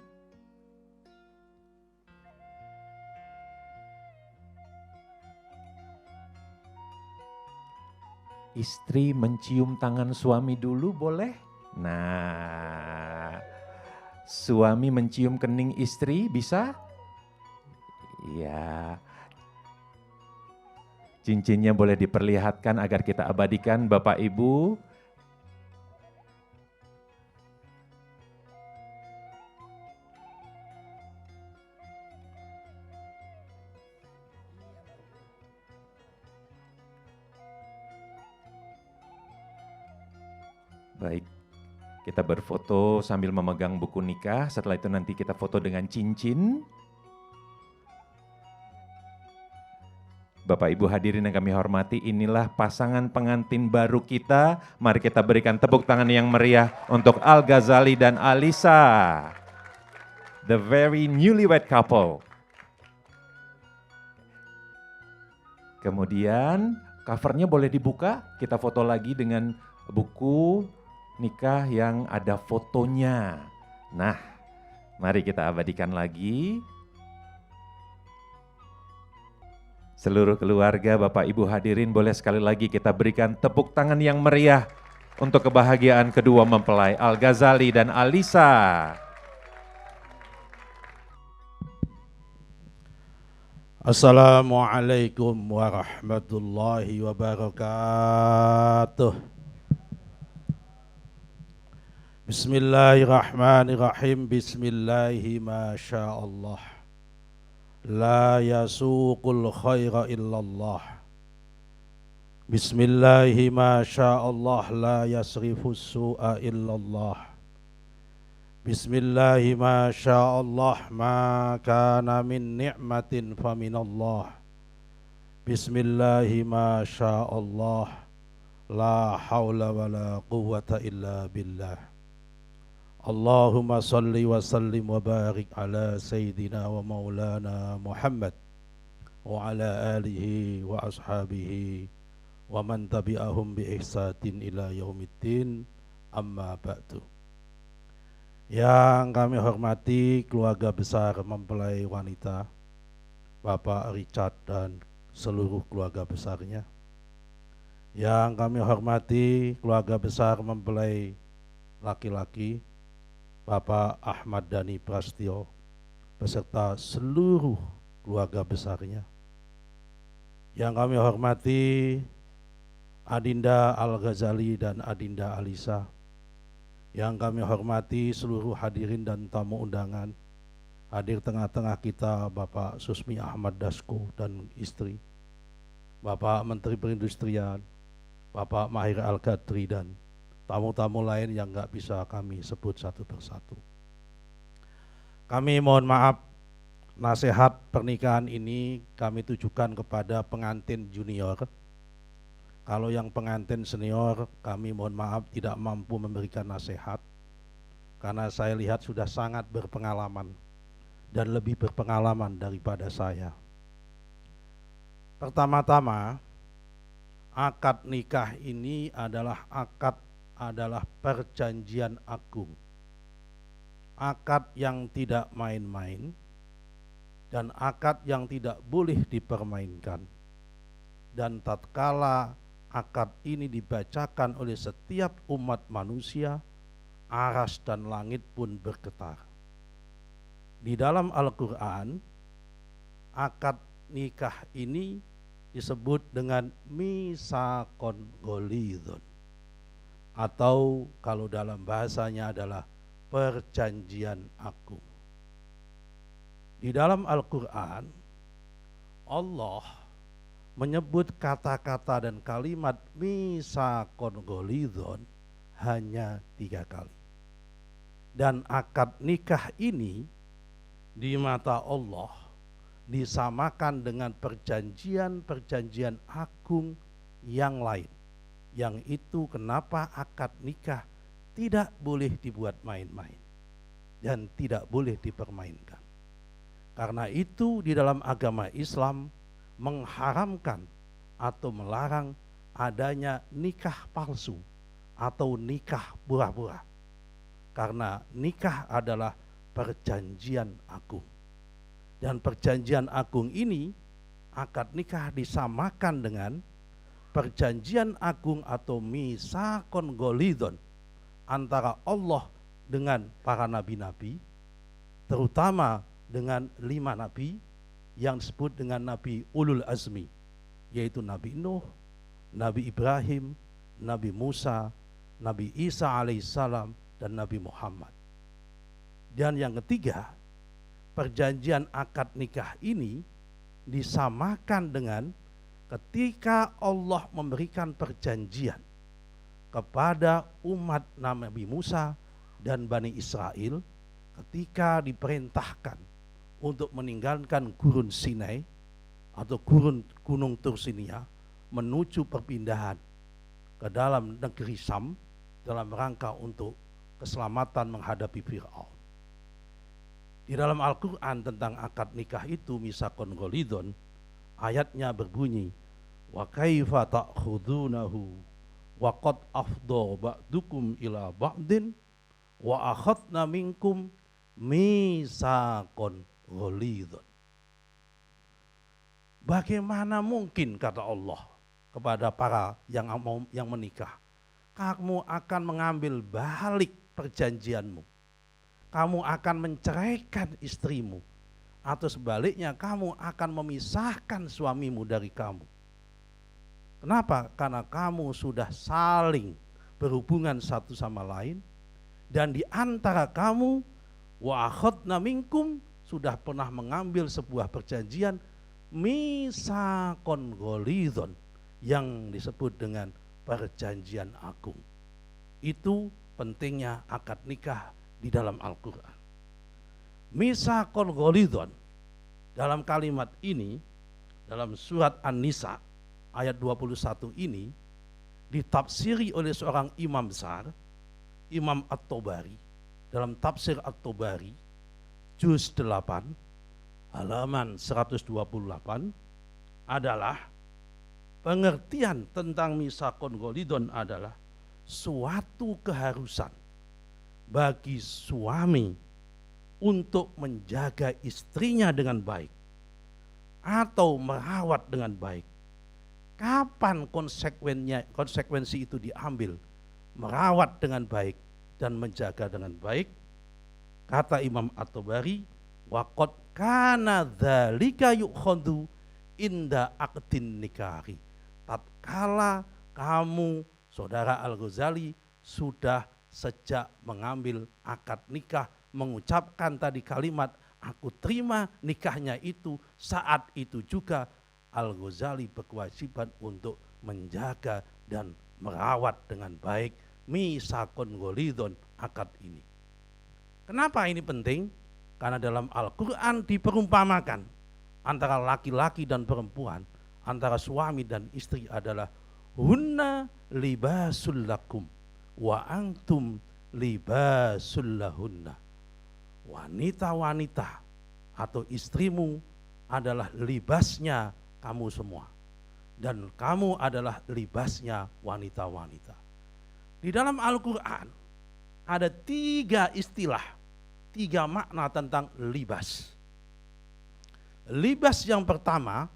Istri mencium tangan suami dulu boleh? Nah, suami mencium kening istri bisa? Iya. Cincinnya boleh diperlihatkan agar kita abadikan Bapak Ibu. Baik, kita berfoto sambil memegang buku nikah. Setelah itu nanti kita foto dengan cincin. Bapak Ibu hadirin yang kami hormati, inilah pasangan pengantin baru kita. Mari kita berikan tepuk tangan yang meriah untuk Al-Ghazali dan Alisa. The very newlywed couple. Kemudian covernya boleh dibuka, kita foto lagi dengan buku nikah yang ada fotonya. Nah, mari kita abadikan lagi. Seluruh keluarga, Bapak Ibu hadirin, boleh sekali lagi kita berikan tepuk tangan yang meriah untuk kebahagiaan kedua mempelai Al-Ghazali dan Alisa. Assalamualaikum warahmatullahi wabarakatuh. Bismillahirrahmanirrahim. Bismillahi masyaallah. La yasuqul khaira illallah. Bismillahi masyaallah. La yasrifus su'a illallah. Bismillahi masyaallah. Ma kana min ni'matin faminallah. Bismillahi masyaallah. La hawla wa la quwwata illa billah. Allahumma salli wa sallim wa barik ala Sayyidina wa maulana Muhammad wa ala alihi wa ashabihi wa man tabi'ahum bi ihsatin ila yaumiddin, amma ba'du. Yang kami hormati keluarga besar mempelai wanita, Bapak Richard dan seluruh keluarga besarnya. Yang kami hormati keluarga besar mempelai laki-laki, Bapak Ahmad Dhani Prasetyo beserta seluruh keluarga besarnya. Yang kami hormati Adinda Al-Ghazali dan Adinda Alisa. Yang kami hormati seluruh hadirin dan tamu undangan. Hadir tengah-tengah kita Bapak Susmi Ahmad Dasko dan istri, Bapak Menteri Perindustrian, Bapak Mahir Al-Qadri dan tamu-tamu lain yang nggak bisa kami sebut satu persatu. Kami mohon maaf, nasihat pernikahan ini kami tujukan kepada pengantin junior. Kalau yang pengantin senior, kami mohon maaf tidak mampu memberikan nasihat, karena saya lihat sudah sangat berpengalaman dan lebih berpengalaman daripada saya. Pertama-tama, akad nikah ini adalah akad adalah perjanjian agung, akad yang tidak main-main dan akad yang tidak boleh dipermainkan. Dan tatkala akad ini dibacakan oleh setiap umat manusia, aras dan langit pun bergetar. Di dalam Al-Quran, akad nikah ini disebut dengan misakon golidhon, atau kalau dalam bahasanya adalah perjanjian agung. Di dalam Al-Quran, Allah menyebut kata-kata dan kalimat misakon golidhon hanya 3 kali. Dan akad nikah ini di mata Allah disamakan dengan perjanjian-perjanjian agung yang lain. Yang itu kenapa akad nikah tidak boleh dibuat main-main dan tidak boleh dipermainkan. Karena itu di dalam agama Islam mengharamkan atau melarang adanya nikah palsu atau nikah pura-pura. Karena nikah adalah perjanjian agung. Dan perjanjian agung ini, akad nikah disamakan dengan perjanjian agung atau misakon golidhon antara Allah dengan para nabi-nabi, terutama dengan 5 nabi yang disebut dengan Nabi Ulul Azmi, yaitu Nabi Nuh, Nabi Ibrahim, Nabi Musa, Nabi Isa alaihissalam, dan Nabi Muhammad. Dan yang ketiga, perjanjian akad nikah ini disamakan dengan ketika Allah memberikan perjanjian kepada umat Nabi Musa dan Bani Israel ketika diperintahkan untuk meninggalkan gurun Sinai atau gunung Tursinia menuju perpindahan ke dalam negeri Sam dalam rangka untuk keselamatan menghadapi Fir'aun. Di dalam Al-Quran tentang akad nikah itu misakon golidhon, ayatnya berbunyi, wa kaifa ta'khudunahu wa qad afdha ba'dukum ila ba'din wa akhadna minkum misakon golidhon. Bagaimana mungkin, kata Allah kepada para yang menikah, kamu akan mengambil balik perjanjianmu, kamu akan menceraikan istrimu, atau sebaliknya kamu akan memisahkan suamimu dari kamu. Kenapa? Karena kamu sudah saling berhubungan satu sama lain, dan di antara kamu wa akhadna minkum sudah pernah mengambil sebuah perjanjian misakon golidhon yang disebut dengan perjanjian agung. Itu pentingnya akad nikah di dalam Al-Quran. Misakon golidhon dalam kalimat ini, dalam surat An-Nisa ayat 21 ini ditafsiri oleh seorang imam besar, Imam At-Tabari, dalam tafsir At-Tabari juz 8 halaman 128 adalah pengertian tentang misakon golidhon adalah suatu keharusan bagi suami untuk menjaga istrinya dengan baik atau merawat dengan baik. Kapan konsekuensi itu diambil? Merawat dengan baik dan menjaga dengan baik. Kata Imam At-Tabari, waqad kana dzalika yukhadhu inda aqdin nikahi. Tatkala kamu, saudara Al-Ghazali, sudah sejak mengambil akad nikah, mengucapkan tadi kalimat aku terima nikahnya itu, saat itu juga Al-Ghazali berkewajiban untuk menjaga dan merawat dengan baik misakon golidhon, akad ini. Kenapa ini penting? Karena dalam Al-Quran diperumpamakan antara laki-laki dan perempuan, antara suami dan istri adalah hunna libasul lakum wa antum libasul lahunna. Wanita-wanita atau istrimu adalah libasnya kamu semua, dan kamu adalah libasnya wanita-wanita. Di dalam Al-Quran ada 3 istilah, 3 makna tentang libas. Libas yang pertama,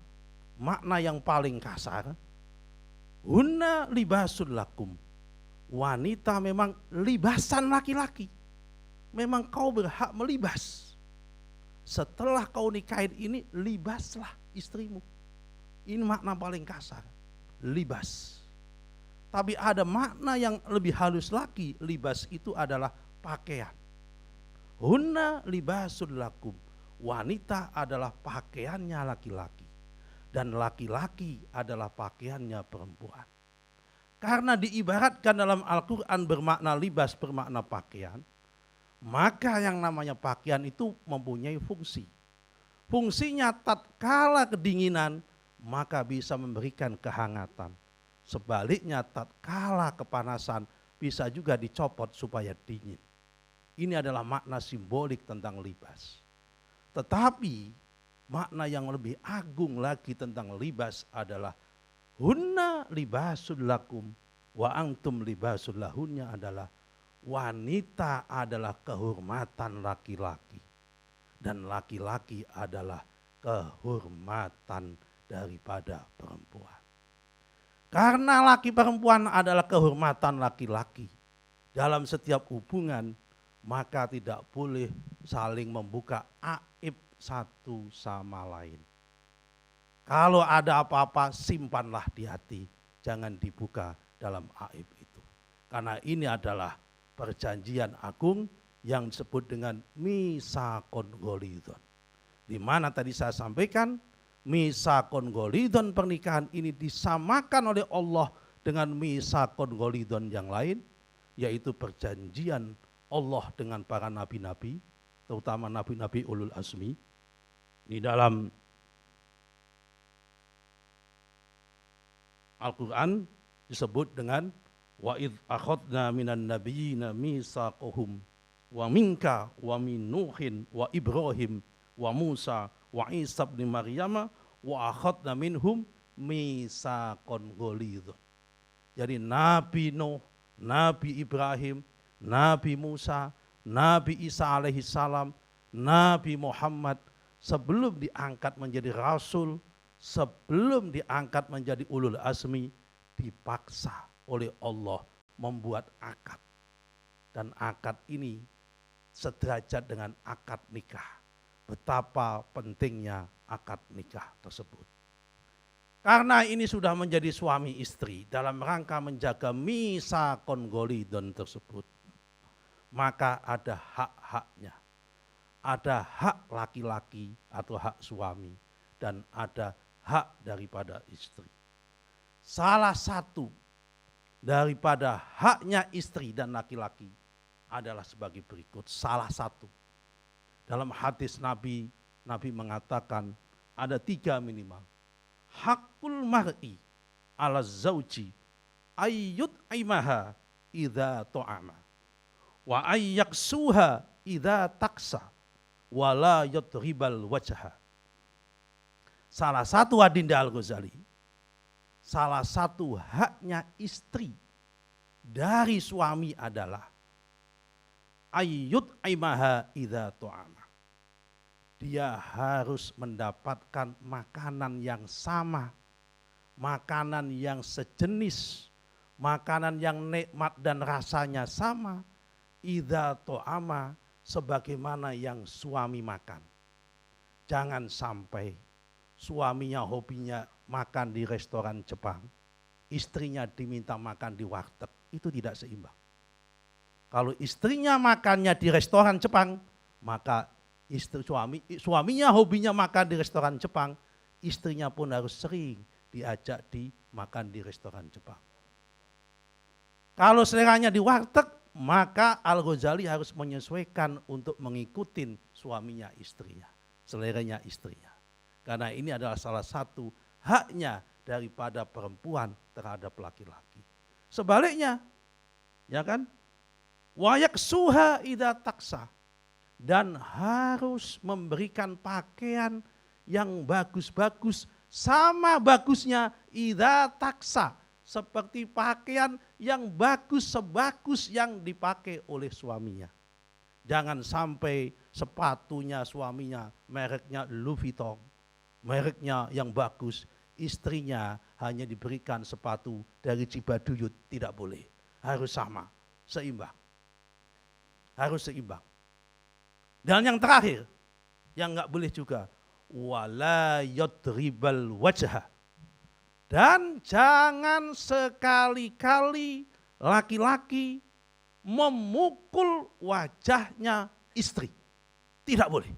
makna yang paling kasar, hunna libasul lakum. Wanita memang libasan laki-laki. Memang kau berhak melibas. Setelah kau nikahin ini, libaslah istrimu. Ini makna paling kasar, libas. Tapi ada makna yang lebih halus lagi, libas itu adalah pakaian. Hunna libasul lakum. Wanita adalah pakaiannya laki-laki. Dan laki-laki adalah pakaiannya perempuan. Karena diibaratkan dalam Al-Quran bermakna libas, bermakna pakaian, maka yang namanya pakaian itu mempunyai fungsi. Fungsinya tatkala kedinginan, maka bisa memberikan kehangatan. Sebaliknya tatkala kepanasan, bisa juga dicopot supaya dingin. Ini adalah makna simbolik tentang libas. Tetapi makna yang lebih agung lagi tentang libas adalah hunna libasul lakum wa antum libasul lahunnya, adalah wanita adalah kehormatan laki-laki dan laki-laki adalah kehormatan daripada perempuan. Karena laki perempuan adalah kehormatan laki-laki dalam setiap hubungan, maka tidak boleh saling membuka aib satu sama lain. Kalau ada apa-apa, simpanlah di hati, jangan dibuka dalam aib itu. Karena ini adalah perjanjian agung yang disebut dengan misakon golidon. Di mana tadi saya sampaikan, misakon golidon, pernikahan ini disamakan oleh Allah dengan misakon golidon yang lain, yaitu perjanjian Allah dengan para nabi-nabi, terutama nabi-nabi ulul azmi. Di dalam Al-Quran disebut dengan wa idh akhadna minan nabiyyina mitsaqahum wa minka wa min Nuhin wa Ibrahim wa Musa wa Isa bin Maryam wa akhadna minhum mitsaqan ghalidha. Jadi Nabi Nuh, Nabi Ibrahim, Nabi Musa, Nabi Isa alaihi salam, Nabi Muhammad sebelum diangkat menjadi rasul, sebelum diangkat menjadi ulul azmi, dipaksa oleh Allah membuat akad. Dan akad ini sederajat dengan akad nikah. Betapa pentingnya akad nikah tersebut. Karena ini sudah menjadi suami istri dalam rangka menjaga misakon golidon tersebut, maka ada hak-haknya. Ada hak laki-laki atau hak suami dan ada hak daripada istri. Salah satu daripada haknya istri dan laki-laki adalah sebagai berikut. Salah satu. Dalam hadis Nabi, Nabi mengatakan ada 3 minimal. Hakul mar'i ala zauji ayyut aimaha idha to'ama wa ayyaksuha idha taksa wala yudribal wajha. Salah satu Adinda Al-Ghazali, salah satu haknya istri dari suami adalah ayyut aimaha idza tu'ama. Dia harus mendapatkan makanan yang sama, makanan yang sejenis, makanan yang nikmat dan rasanya sama, idza tu'ama, sebagaimana yang suami makan. Jangan sampai suaminya hobinya makan di restoran Jepang, istrinya diminta makan di warteg, itu tidak seimbang. Kalau istrinya makannya di restoran Jepang, maka suaminya hobinya makan di restoran Jepang, istrinya pun harus sering diajak makan di restoran Jepang. Kalau seleranya di warteg, maka Al-Ghazali harus menyesuaikan untuk mengikuti suaminya istrinya, seleranya istrinya. Karena ini adalah salah satu haknya daripada perempuan terhadap laki-laki. Sebaliknya, ya kan? Wayak suha idza taksa, dan harus memberikan pakaian yang bagus-bagus sama bagusnya idza taksa, seperti pakaian yang bagus sebagus yang dipakai oleh suaminya. Jangan sampai sepatunya suaminya mereknya Louis Vuitton, mereknya yang bagus, istrinya hanya diberikan sepatu dari Cibaduyut, tidak boleh. Harus sama, seimbang. Harus seimbang. Dan yang terakhir, yang enggak boleh juga, wala yadribal wajha. Dan jangan sekali-kali laki-laki memukul wajahnya istri. Tidak boleh.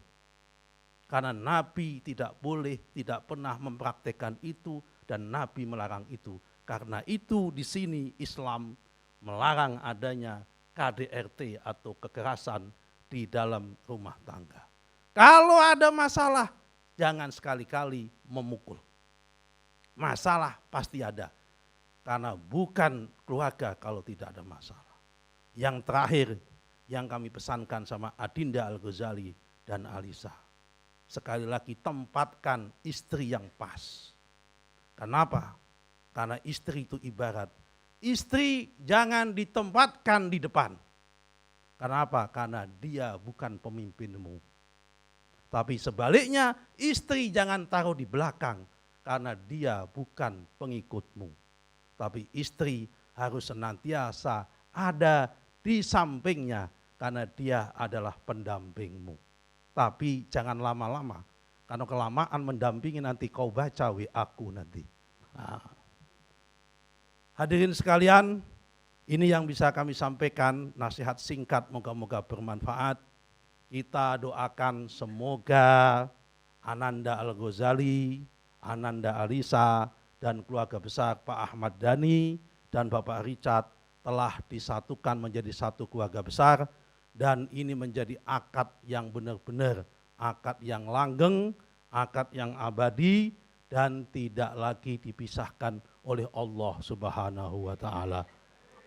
Karena Nabi tidak boleh, tidak pernah mempraktekkan itu dan Nabi melarang itu. Karena itu di sini Islam melarang adanya KDRT atau kekerasan di dalam rumah tangga. Kalau ada masalah, jangan sekali-kali memukul. Masalah pasti ada, karena bukan keluarga kalau tidak ada masalah. Yang terakhir yang kami pesankan sama Adinda Al-Ghazali dan Alisa, sekali lagi tempatkan istri yang pas. Kenapa? Karena istri itu ibarat, istri jangan ditempatkan di depan. Kenapa? Karena dia bukan pemimpinmu. Tapi sebaliknya, istri jangan taruh di belakang, karena dia bukan pengikutmu. Tapi istri harus senantiasa ada di sampingnya, karena dia adalah pendampingmu. Tapi jangan lama-lama, karena kelamaan mendampingi nanti kau baca WA-ku nanti. Nah. Hadirin sekalian, ini yang bisa kami sampaikan, nasihat singkat, moga-moga bermanfaat. Kita doakan semoga Ananda Al-Ghazali, Ananda Alisa, dan keluarga besar Pak Ahmad Dhani dan Bapak Richard telah disatukan menjadi satu keluarga besar, dan ini menjadi akad yang benar-benar, akad yang langgeng, akad yang abadi, dan tidak lagi dipisahkan oleh Allah Subhanahu wa Ta'ala.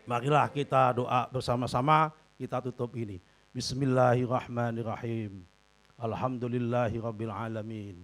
Marilah kita doa bersama-sama, kita tutup ini. Bismillahirrahmanirrahim. Alhamdulillahirabbil alamin.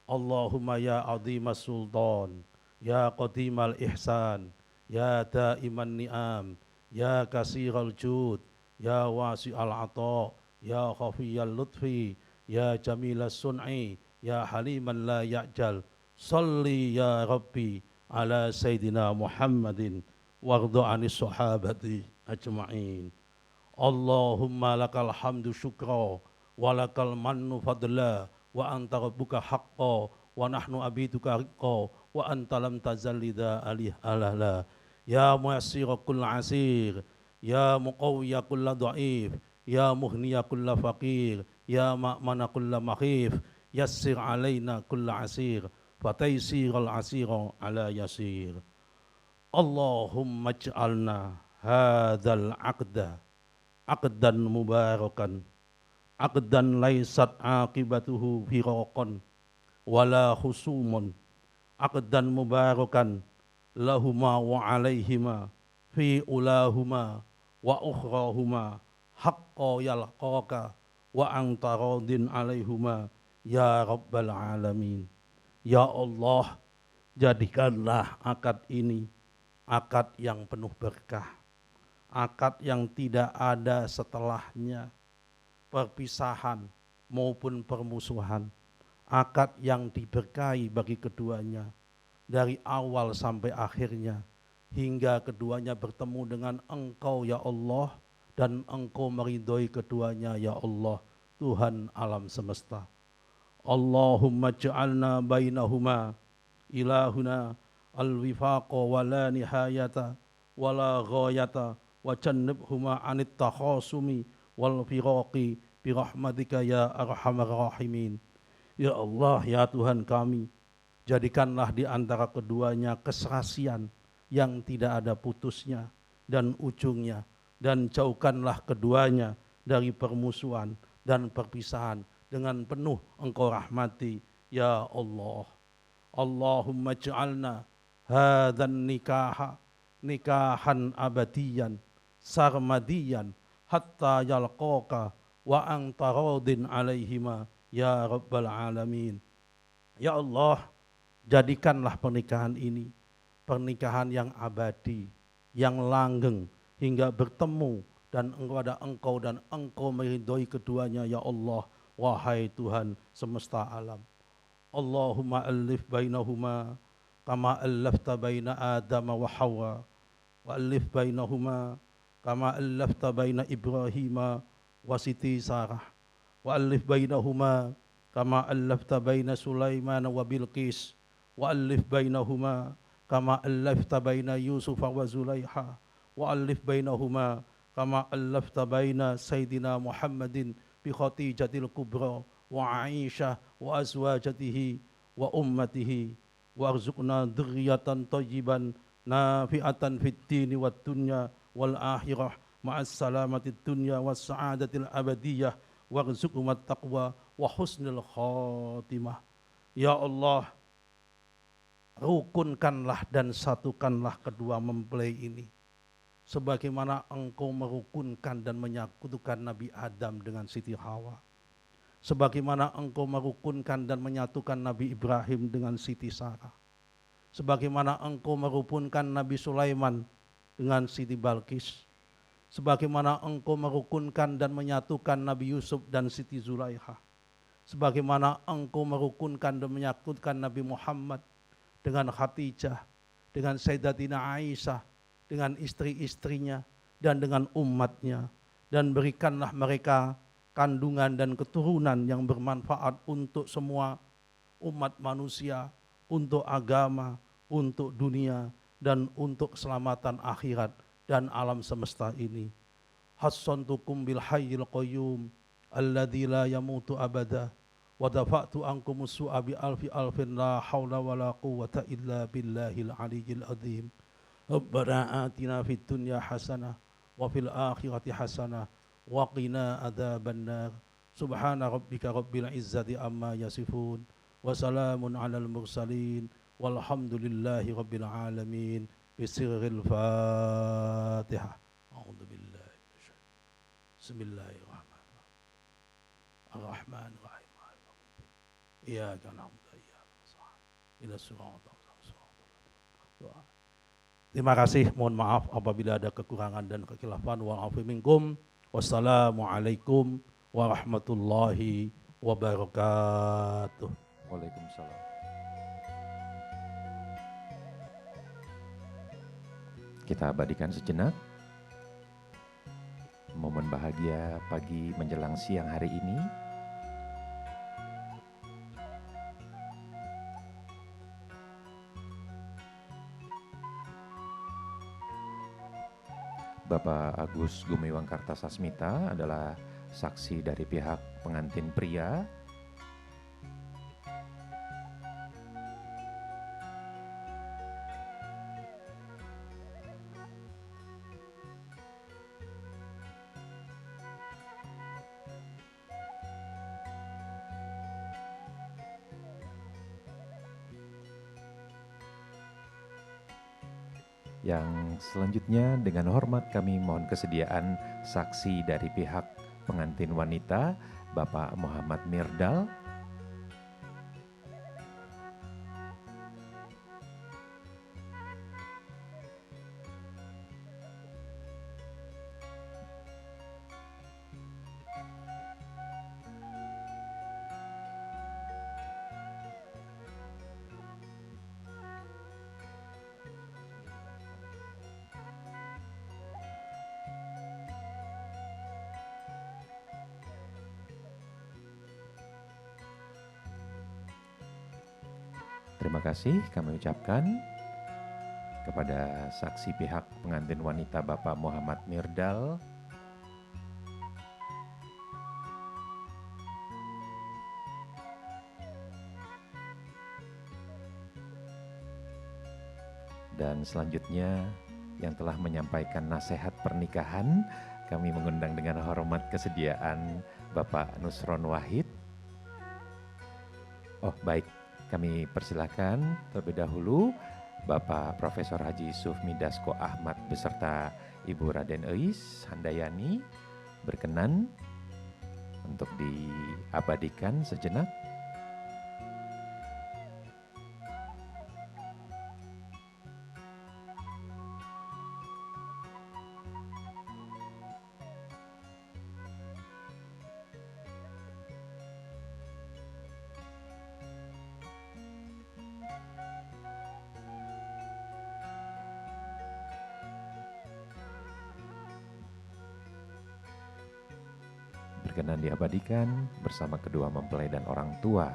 Allahumma ya azimas sultan, ya qadimal ihsan, ya daiman ni'am, ya kasiral jud, ya wasi'al ata, ya khafiyal lutfi, ya jamilas sun'i, ya haliman la ya'jal. Salli ya Rabbi ala Sayyidina Muhammadin warda anis sahabati ajma'in. Allahumma lakal hamdu syukra, walakal mannu fadla, wa anta rabbuka haqqa, wa nahnu abiduka riqqa, wa anta lam tazallida alih alala. Ya muyassira kulla asir, ya muqawwiya kulla dha'if, ya muhniya kulla faqir, ya ma'mana kulla makhif, yassir alaina kulla asir, fataisiral asira ala yasir. Allahumma ij'alna hadzal aqda aqdan mubarakan, aqdan laysat aqibatuhu firaqan wala khusumun, aqdan mubarakan lahuma wa alaihima fi ulahuma wa ukhrahuma haqqa yalqaka wa anta radin alaihuma ya rabbal alamin. Ya Allah, jadikanlah akad ini akad yang penuh berkah, akad yang tidak ada setelahnya perpisahan maupun permusuhan, akad yang diberkahi bagi keduanya dari awal sampai akhirnya, hingga keduanya bertemu dengan Engkau ya Allah, dan Engkau meridhoi keduanya ya Allah, Tuhan alam semesta. Allahumma ja'alna bainahuma ilahuna al-wifaqa wa la nihayata wa la ghayata, wa jannibhuma anit takhasumi wal firaqi birahmatika ya arhamar rahimin. Ya Allah, ya Tuhan kami, jadikanlah di antara keduanya keserasian yang tidak ada putusnya dan ujungnya, dan jauhkanlah keduanya dari permusuhan dan perpisahan dengan penuh Engkau rahmati ya Allah. Allahumma ja'alna hadzan nikaha nikahan abadiyan sarmadiyan hatta yalqaka wa anta radin alaihima ya rabbal alamin. Ya Allah, jadikanlah pernikahan ini pernikahan yang abadi, yang langgeng hingga bertemu dan kepada Engkau dan Engkau meridhoi keduanya ya Allah, wahai Tuhan semesta alam. Allahumma alif bainahuma kama allafta baina Adam wa Hawa wa alif bainahuma kama allafta baina Ibrahim wa Siti Sarah wa alif bainahuma kama allafta baina Sulaiman wa Bilqis wa alif bainahuma kama allafta baina Yusuf wa Zulaiha wa alif bainahuma kama allafta baina Sayyidina Muhammadin bi Khatijatil Kubra wa Aisyah wa azwajatihi wa ummatihi warzuqna dzurriyyatan thayyiban nafi'atan fid dini wad dunya wal akhirah ma'as salamatid dunya was sa'adatil abadiyah warzuqna taqwa wa husnul khatimah. Ya Allah, rukunkanlah dan satukanlah kedua mempelai ini sebagaimana Engkau merukunkan dan menyatukan Nabi Adam dengan Siti Hawa, sebagaimana Engkau merukunkan dan menyatukan Nabi Ibrahim dengan Siti Sarah, sebagaimana Engkau merukunkan Nabi Sulaiman dengan Siti Balqis, sebagaimana Engkau merukunkan dan menyatukan Nabi Yusuf dan Siti Zulaiha, sebagaimana Engkau merukunkan dan menyatukan Nabi Muhammad dengan Khadijah, dengan Sayyidatina Aisyah, dengan istri-istrinya dan dengan umatnya, dan berikanlah mereka kandungan dan keturunan yang bermanfaat untuk semua umat manusia, untuk agama, untuk dunia, dan untuk keselamatan akhirat dan alam semesta ini. Hassantukum bil hayyil qayyum alladzi la yamutu abada wa dafa'tu ankum su'a bi alfin la haula wa la quwwata illa billahil aliyyil azim. Rabbana atina fid dunya hasanah wa fil akhirati hasanah wa qina adzabannar. Subhana rabbika rabbil izzati amma yasifun wa salamun alal mursalin walhamdulillahi rabbil alamin. Bisirril Fatihah. A'udzu billahi Bismillahirrahmanirrahim. Ar-Rahmanir-Rahim. Iyyaka na'budu wa iyyaka nasta'in. Ihdinas siratal mustaqim. Terima kasih, mohon maaf apabila ada kekurangan dan kekhilafan. Wa'afu minkum. Wassalamualaikum warahmatullahi wabarakatuh. Waalaikumsalam. Kita abadikan sejenak momen bahagia pagi menjelang siang hari ini. Bapak Agus Gumiwang Kartasasmita adalah saksi dari pihak pengantin pria. Yang selanjutnya dengan hormat kami mohon kesediaan saksi dari pihak pengantin wanita, Bapak Muhammad Mirdal. Terima kasih kami ucapkan kepada saksi pihak pengantin wanita Bapak Muhammad Mirdal. Dan selanjutnya yang telah menyampaikan nasihat pernikahan, kami mengundang dengan hormat kesediaan Bapak Nusron Wahid. Oh baik, kami persilahkan terlebih dahulu Bapak Profesor Haji Sufmi Dasko Ahmad beserta Ibu Raden Eis Handayani berkenan untuk diabadikan sejenak. berkenan diabadikan bersama kedua mempelai dan orang tua.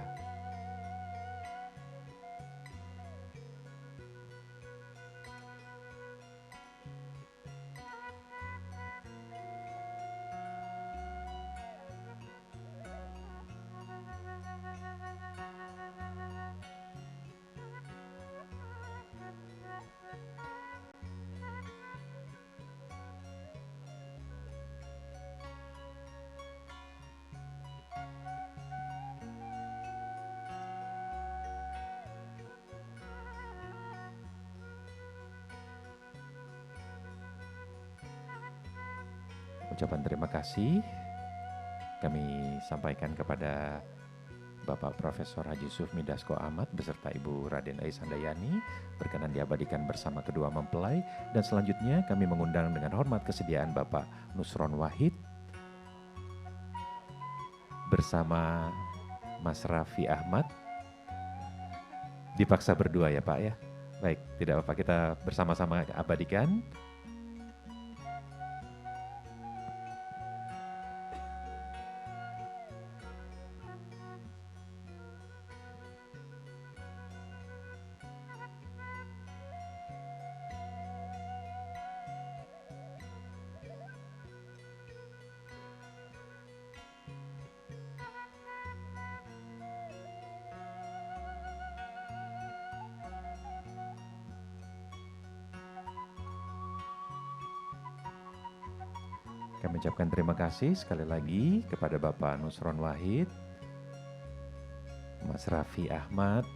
Ucapan terima kasih kami sampaikan kepada Bapak Profesor Haji Sufmi Dasko Ahmad beserta Ibu Raden Ais Handayani berkenan diabadikan bersama kedua mempelai, dan selanjutnya kami mengundang dengan hormat kesediaan Bapak Nusron Wahid bersama Mas Raffi Ahmad. Dipaksa berdua ya Pak ya. Baik, tidak apa-apa, kita bersama-sama abadikan. Kami ucapkan terima kasih sekali lagi kepada Bapak Nusron Wahid, Mas Raffi Ahmad,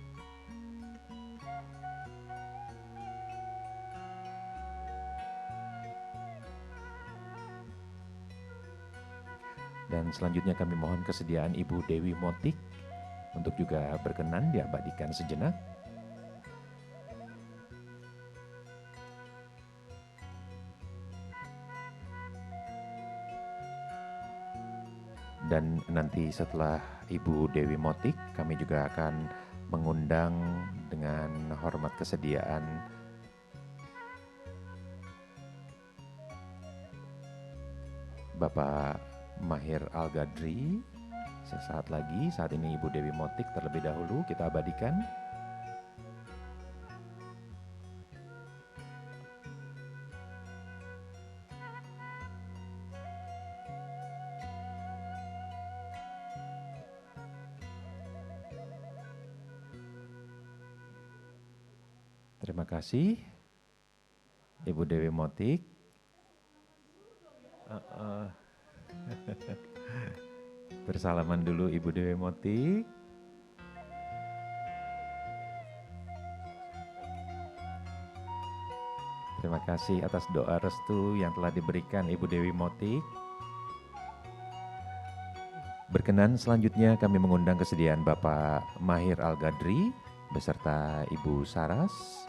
dan selanjutnya kami mohon kesediaan Ibu Dewi Motik untuk juga berkenan diabadikan sejenak. Dan nanti setelah Ibu Dewi Motik, kami juga akan mengundang dengan hormat kesediaan Bapak Mahir Al-Gadri. Sesaat lagi, saat ini Ibu Dewi Motik terlebih dahulu kita abadikan. Terima kasih Ibu Dewi Motik. Bersalaman dulu Ibu Dewi Motik. Terima kasih atas doa restu yang telah diberikan Ibu Dewi Motik. Berkenan selanjutnya kami mengundang kesediaan Bapak Mahir Al-Gadri beserta Ibu Saras.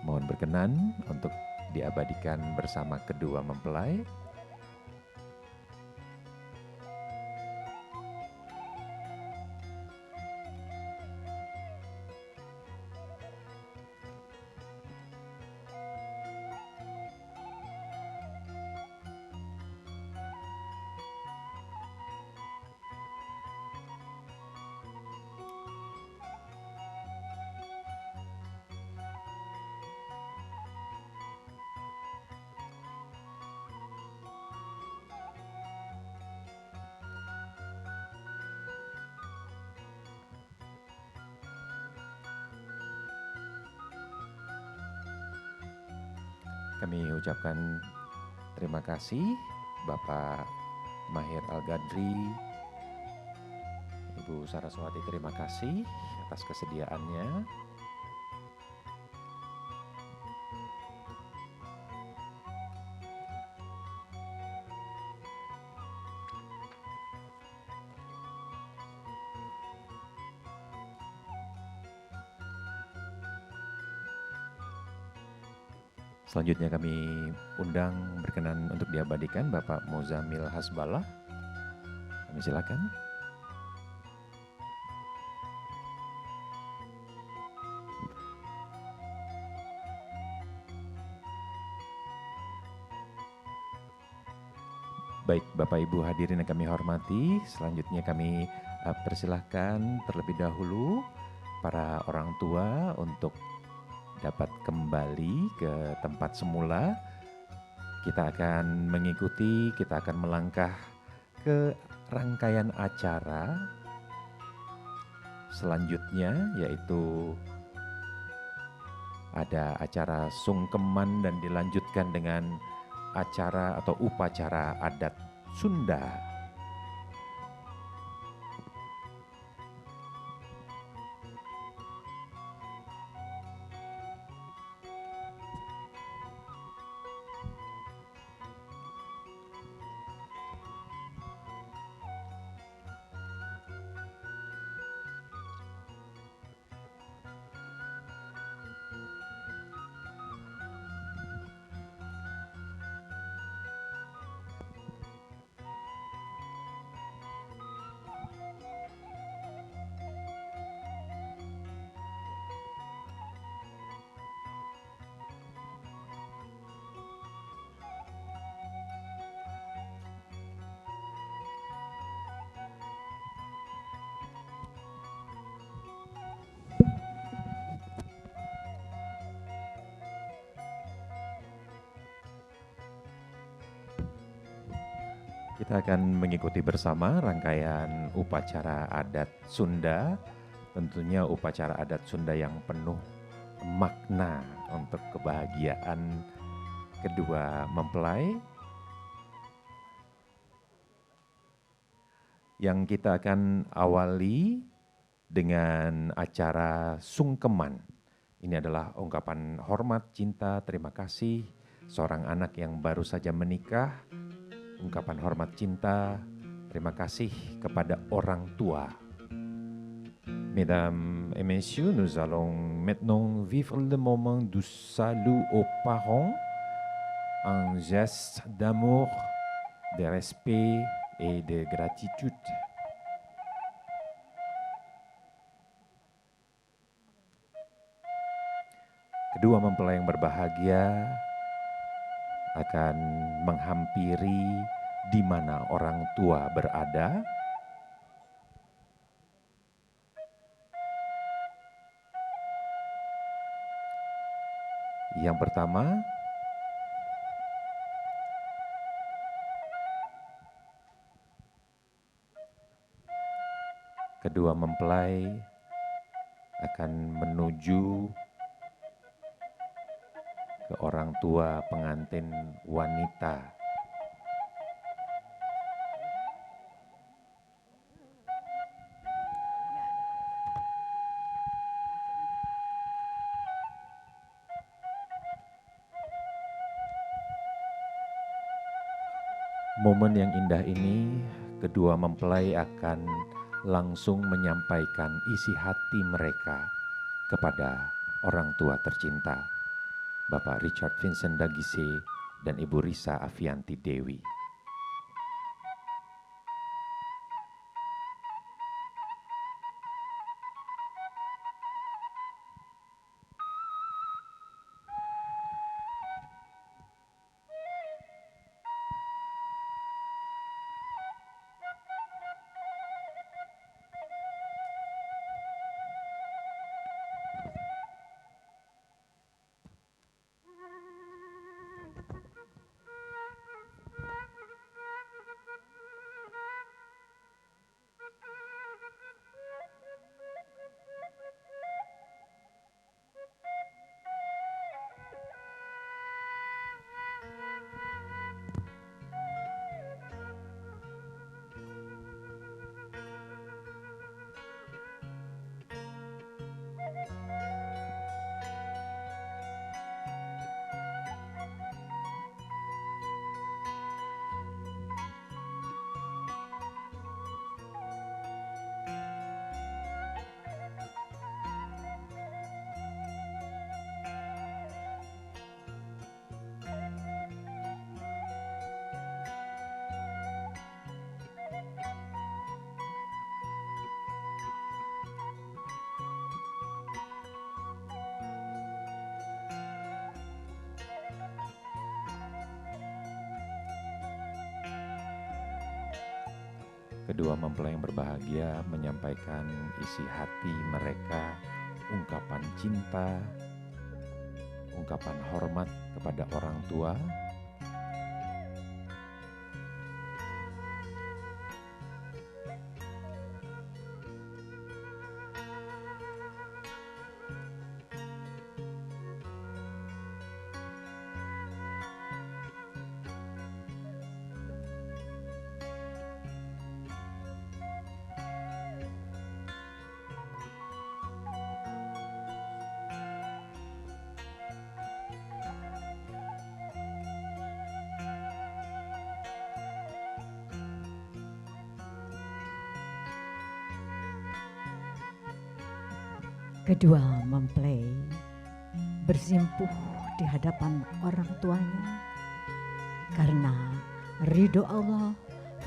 Mohon berkenan untuk diabadikan bersama kedua mempelai. Kami ucapkan terima kasih Bapak Mahir Al-Gadri, Ibu Saraswati, terima kasih atas kesediaannya. Selanjutnya kami undang berkenan untuk diabadikan Bapak Muzamil Hasbalah. Kami silakan. Baik, Bapak Ibu hadirin yang kami hormati, selanjutnya kami persilahkan terlebih dahulu para orang tua untuk dapat kembali ke tempat semula. Kita akan mengikuti, kita akan melangkah ke rangkaian acara selanjutnya, yaitu ada acara sungkeman dan dilanjutkan dengan acara atau upacara adat Sunda. Kita akan mengikuti bersama rangkaian upacara adat Sunda, tentunya upacara adat Sunda yang penuh makna untuk kebahagiaan kedua mempelai. Yang kita akan awali dengan acara sungkeman. Ini adalah ungkapan hormat, cinta, terima kasih seorang anak yang baru saja menikah. Ungkapan hormat cinta, terima kasih kepada orang tua. Mesdames et messieurs, nous allons maintenant vivre le moment du salut aux parents, un geste d'amour, de respect et de gratitude. Kedua mempelai yang berbahagia akan menghampiri di mana orang tua berada. Yang pertama, kedua mempelai akan menuju ke orang tua pengantin wanita. Momen yang indah ini, kedua mempelai akan langsung menyampaikan isi hati mereka kepada orang tua tercinta, Bapak Richard Vincent Dagise dan Ibu Risa Afianti Dewi. Kedua mempelai yang berbahagia menyampaikan isi hati mereka, ungkapan cinta, ungkapan hormat kepada orang tua. Kedua mempelai bersimpuh di hadapan orang tuanya karena ridho Allah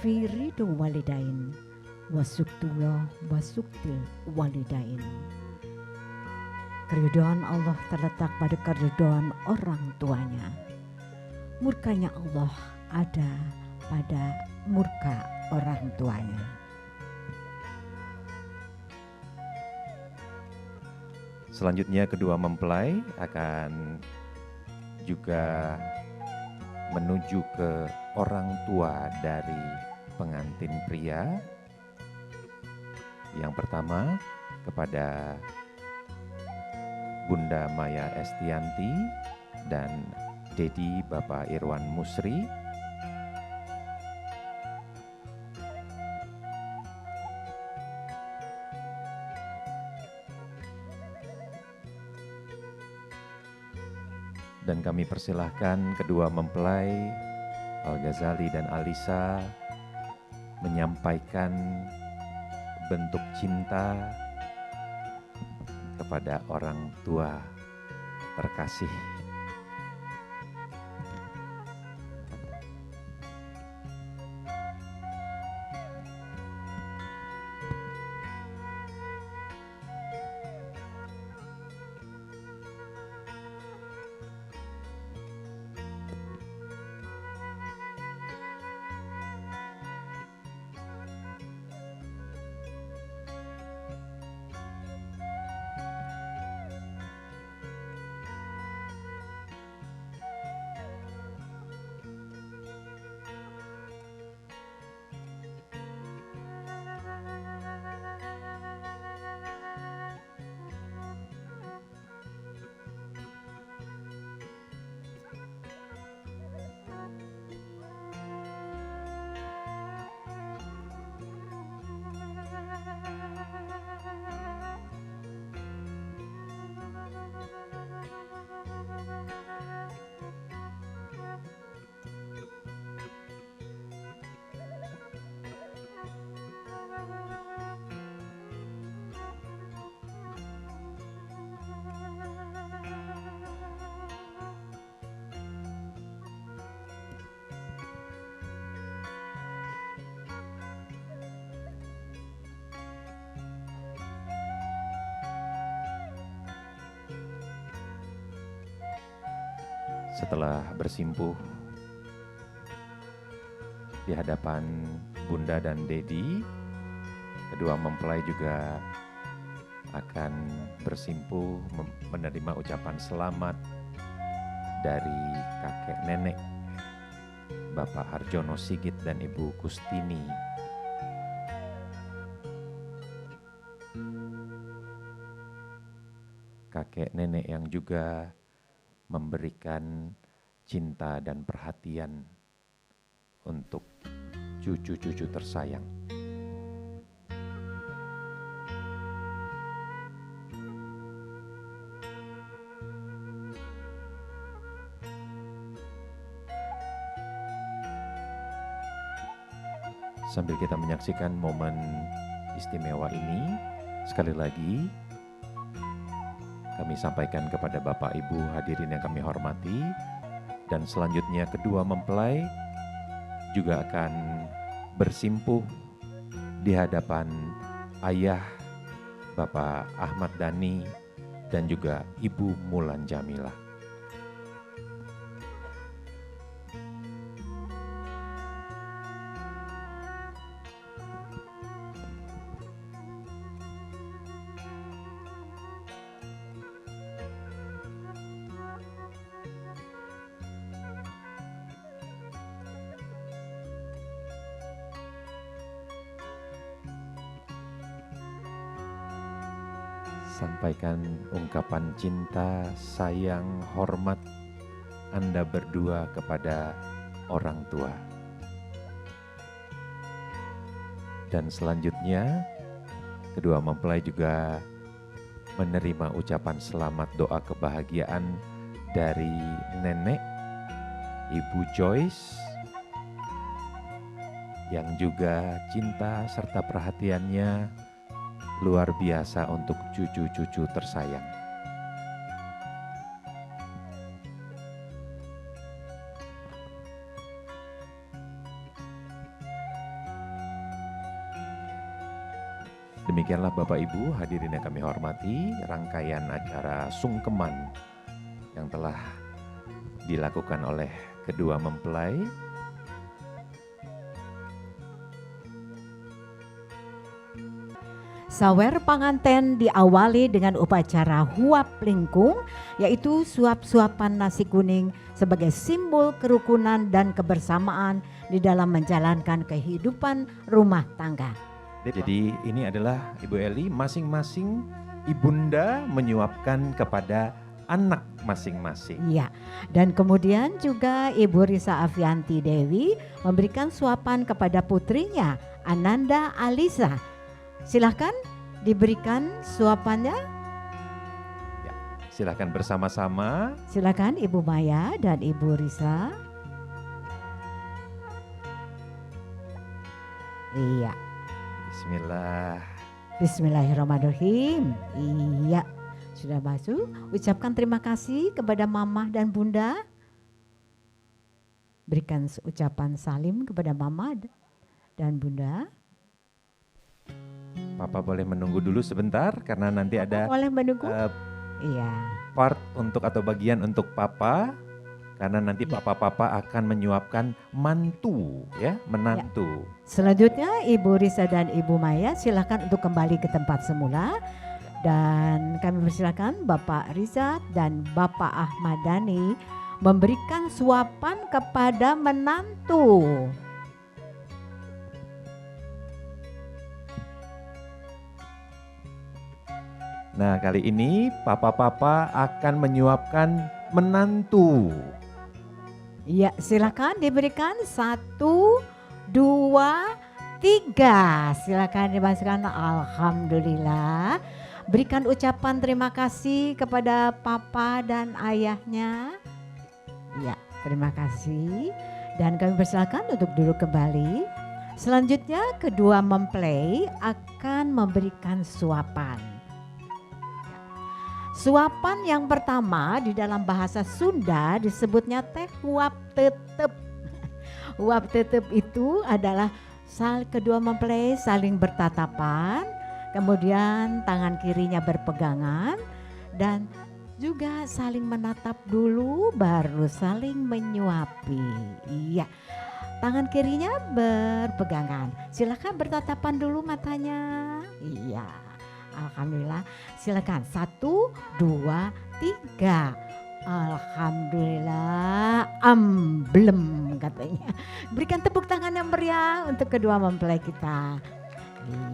fi ridho walidain wasuktullah wasuktil walidain. Keridhaan Allah terletak pada keridhaan orang tuanya. Murkanya Allah ada pada murka orang tuanya. Selanjutnya kedua mempelai akan juga menuju ke orang tua dari pengantin pria. Yang pertama kepada Bunda Maya Estianti dan Dedi Bapak Irwan Musri. Dan kami persilahkan kedua mempelai Al-Ghazali dan Alisa menyampaikan bentuk cinta kepada orang tua terkasih. Setelah bersimpuh di hadapan Bunda dan Dedi, kedua mempelai juga akan bersimpuh menerima ucapan selamat dari kakek nenek Bapak Harjono Sigit dan Ibu Kustini. Kakek nenek yang juga memberikan cinta dan perhatian untuk cucu-cucu tersayang. Sambil kita menyaksikan momen istimewa ini, sekali lagi kami sampaikan kepada Bapak Ibu hadirin yang kami hormati, dan selanjutnya kedua mempelai juga akan bersimpuh di hadapan ayah Bapak Ahmad Dhani dan juga Ibu Mulan Jamilah. sampaikan ungkapan cinta, sayang, hormat Anda berdua kepada orang tua. Dan selanjutnya, kedua mempelai juga menerima ucapan selamat doa kebahagiaan dari nenek, Ibu Joyce, yang juga cinta serta perhatiannya luar biasa untuk cucu-cucu tersayang. Demikianlah Bapak Ibu hadirin yang kami hormati, rangkaian acara sungkeman yang telah dilakukan oleh kedua mempelai. Sawer panganten diawali dengan upacara huap lingkung, yaitu suap-suapan nasi kuning sebagai simbol kerukunan dan kebersamaan di dalam menjalankan kehidupan rumah tangga. Jadi ini adalah Ibu Eli, masing-masing ibunda menyuapkan kepada anak masing-masing. Iya, dan kemudian juga Ibu Risa Afianti Dewi memberikan suapan kepada putrinya Ananda Alisa. Silahkan diberikan suapannya. Ya, silahkan bersama-sama. Silahkan Ibu Maya dan Ibu Risa. Iya. Bismillah. Bismillahirrahmanirrahim. Iya, sudah masuk. Ucapkan terima kasih kepada Mama dan Bunda. Berikan ucapan salim kepada Mama dan Bunda. Papa boleh menunggu dulu sebentar karena nanti ada Boleh menunggu. Iya. part untuk atau bagian untuk Papa, karena nanti Papa-papa akan menyuapkan mantu, ya, menantu. Selanjutnya Ibu Risa dan Ibu Maya silakan untuk kembali ke tempat semula. Dan kami persilakan Bapak Risa dan Bapak Ahmad Dhani memberikan suapan kepada menantu. Nah, kali ini Papa-papa akan menyuapkan menantu. Ya, silakan diberikan 1, 2, 3. Silakan dimasukkan. Alhamdulillah. Berikan ucapan terima kasih kepada papa dan ayahnya. Ya, terima kasih. Dan kami persilakan untuk duduk kembali. Selanjutnya kedua mempelai akan memberikan suapan. Suapan yang pertama di dalam bahasa Sunda disebutnya teh huap tetep. Huap tetep itu adalah kedua mempelai saling bertatapan, kemudian tangan kirinya berpegangan dan juga saling menatap dulu baru saling menyuapi. Iya, tangan kirinya berpegangan. Silakan bertatapan dulu matanya. Iya. Alhamdulillah, silakan 1, 2, 3. Alhamdulillah, amblem katanya. Berikan tepuk tangan yang meriah untuk kedua mempelai kita.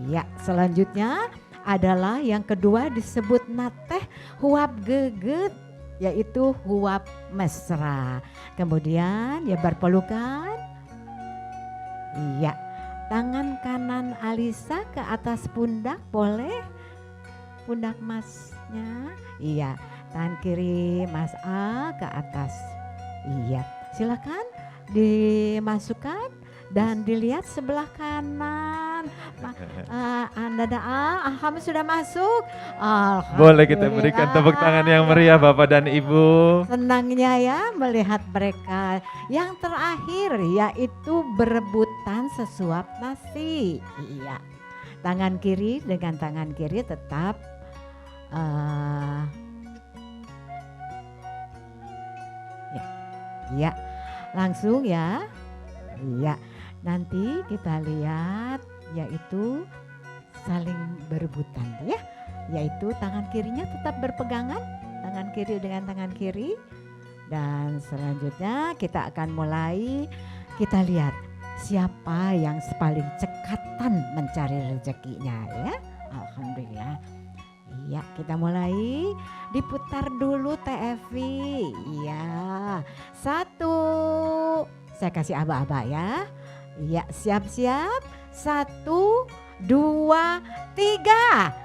Iya, selanjutnya adalah yang kedua disebut nateh huap geget, yaitu huap mesra. Kemudian ya berpelukan. Iya, tangan kanan Alisa ke atas pundak boleh. Pundak masnya, iya. Tangan kiri Mas A ke atas, iya. Silakan dimasukkan dan dilihat sebelah kanan. Anda alhamdulillah sudah masuk. Boleh kita berikan tepuk tangan yang meriah Bapak dan Ibu. Senangnya ya melihat mereka. Yang terakhir yaitu berebutan sesuap nasi. Iya. Tangan kiri dengan tangan kiri tetap ya, langsung ya. Iya, nanti kita lihat yaitu saling berebutan ya. Yaitu tangan kirinya tetap berpegangan, tangan kiri dengan tangan kiri. Dan selanjutnya kita akan mulai, kita lihat siapa yang paling cekatan mencari rezekinya ya. Alhamdulillah. Iya, kita mulai. Diputar dulu Teh Evi. Iya. 1. Saya kasih aba-aba ya. Iya, siap-siap. 1, 2, 3.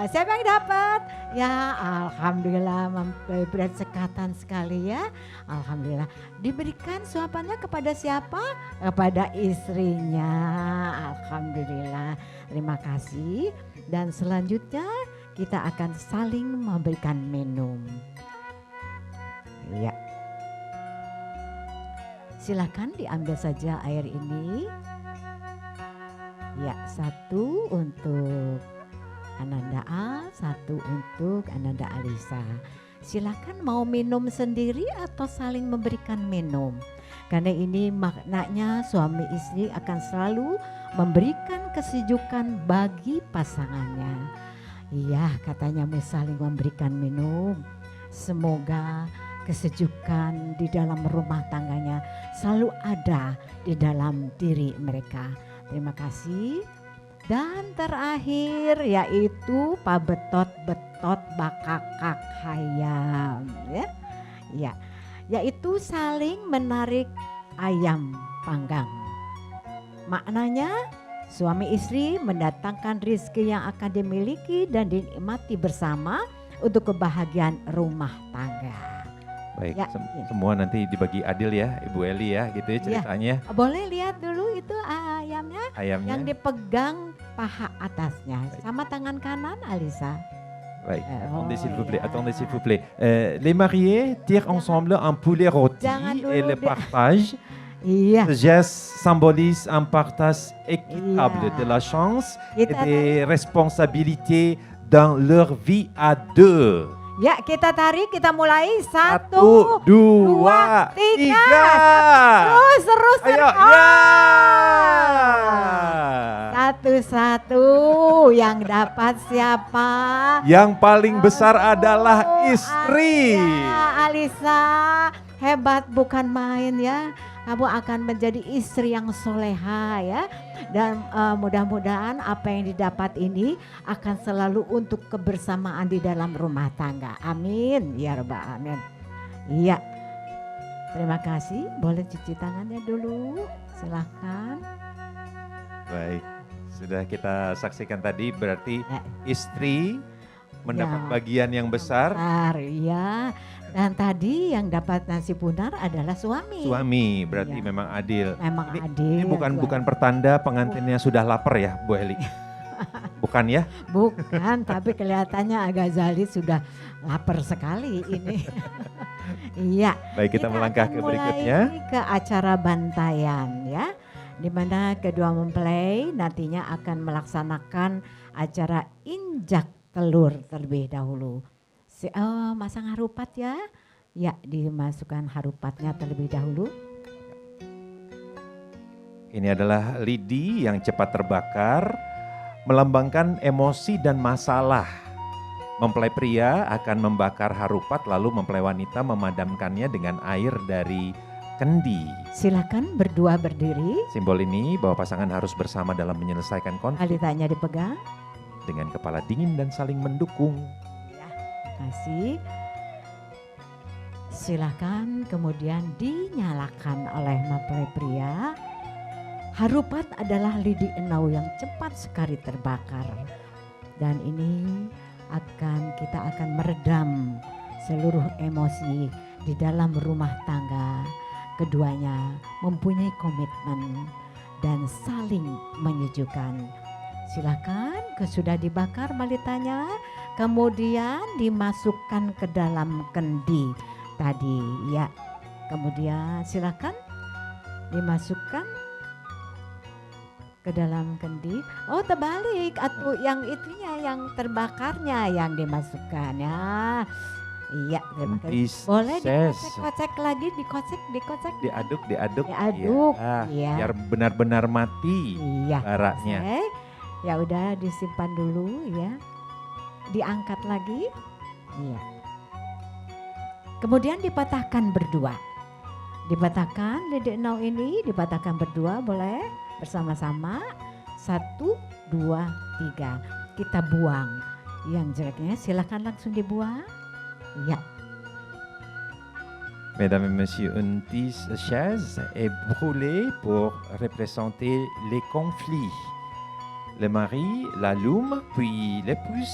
Siapa yang dapat? Ya, alhamdulillah mempelai pria sekatan sekali ya. Alhamdulillah. Diberikan suapannya kepada siapa? Kepada istrinya. Alhamdulillah. Terima kasih. Dan selanjutnya kita akan saling memberikan minum. Ya. Silakan diambil saja air ini. Ya, 1 untuk Ananda A, 1 untuk Ananda Alisa. Silakan mau minum sendiri atau saling memberikan minum. Karena ini maknanya suami istri akan selalu memberikan kesejukan bagi pasangannya. Iya, katanya mau saling memberikan minum. Semoga kesejukan di dalam rumah tangganya selalu ada di dalam diri mereka. Terima kasih. Dan terakhir yaitu pabetot-betot bakakak hayam ya. Ya, yaitu saling menarik ayam panggang. Maknanya suami istri mendatangkan rezeki yang akan dimiliki dan dinikmati bersama untuk kebahagiaan rumah tangga. Baik, Ya, semua nanti dibagi adil ya Ibu Eli ya gitu ya ceritanya. Boleh lihat dulu itu ayamnya Ayamnya. yang dipegang paha atasnya sama tangan kanan Alisa. Baik, Oh, attendez s'il vous plaît, ya. attendez s'il vous plaît. Les mariés tirent ensemble un poulet rôti Jangan dulu et le di- partagent. Iya. Ce geste symbolise un partage équitable Iya. de la chance et Kita des responsabilités dans leur vie à deux. Ya, kita tarik, kita mulai. 1, 1, 2, 3. 3. Terus. Ayo, Oh. ya. Satu-satu yang dapat siapa? Yang paling besar adalah istri. Alisa, hebat bukan main ya. Kamu akan menjadi istri yang soleha ya. Dan mudah-mudahan apa yang didapat ini akan selalu untuk kebersamaan di dalam rumah tangga. Amin. Ya Rabbal Alamin. Iya. Terima kasih. Boleh cuci tangannya dulu. Silahkan. Baik, sudah kita saksikan tadi berarti istri mendapat Ya. bagian yang besar. Ya. Dan tadi yang dapat nasi punar adalah suami. Suami berarti Iya. memang adil. Memang Ini adil. bukan pertanda pengantinnya sudah lapar ya Bu Eli. Bukan ya? Bukan, tapi kelihatannya Al-Ghazali sudah lapar sekali ini. Iya. Baik, kita melangkah akan ke mulai berikutnya. ke acara bantayan ya. Di mana kedua mempelai nantinya akan melaksanakan acara injak telur terlebih dahulu. Masang harupat ya. Ya, dimasukkan harupatnya terlebih dahulu. Ini adalah lidi yang cepat terbakar, melambangkan emosi dan masalah. Mempelai pria akan membakar harupat lalu mempelai wanita memadamkannya dengan air dari kendi. Silakan berdua berdiri. Simbol ini bahwa pasangan harus bersama dalam menyelesaikan konflik Alitanya dipegang. dengan kepala dingin dan saling mendukung. Kasih. Silakan kemudian dinyalakan oleh mempelai pria. Harupat adalah lidi enau yang cepat sekali terbakar. Dan ini kita akan meredam seluruh emosi di dalam rumah tangga. Keduanya mempunyai komitmen dan saling menyejukkan. Silakan, sudah dibakar balitanya, kemudian dimasukkan ke dalam kendi tadi ya. Kemudian silakan dimasukkan ke dalam kendi. Oh, terbalik, atau yang itunya yang terbakarnya yang dimasukkan ya. Iya, terima kasih. Boleh dikocek-kocek lagi, dikocek. Diaduk. Diaduk, Ya, iya. biar benar-benar mati Iya. baraknya. Oke. Ya udah disimpan dulu ya. Diangkat lagi. Iya. Kemudian dipatahkan berdua. Dipatahkan lidi enau ini dipatahkan berdua, boleh bersama-sama. 1, 2, 3. Kita buang Yang jeleknya silakan langsung dibuang. Ya, Mesdames et messieurs, une chaise est brûlée pour représenter les conflits. Le mari l'allume, puis l'épouse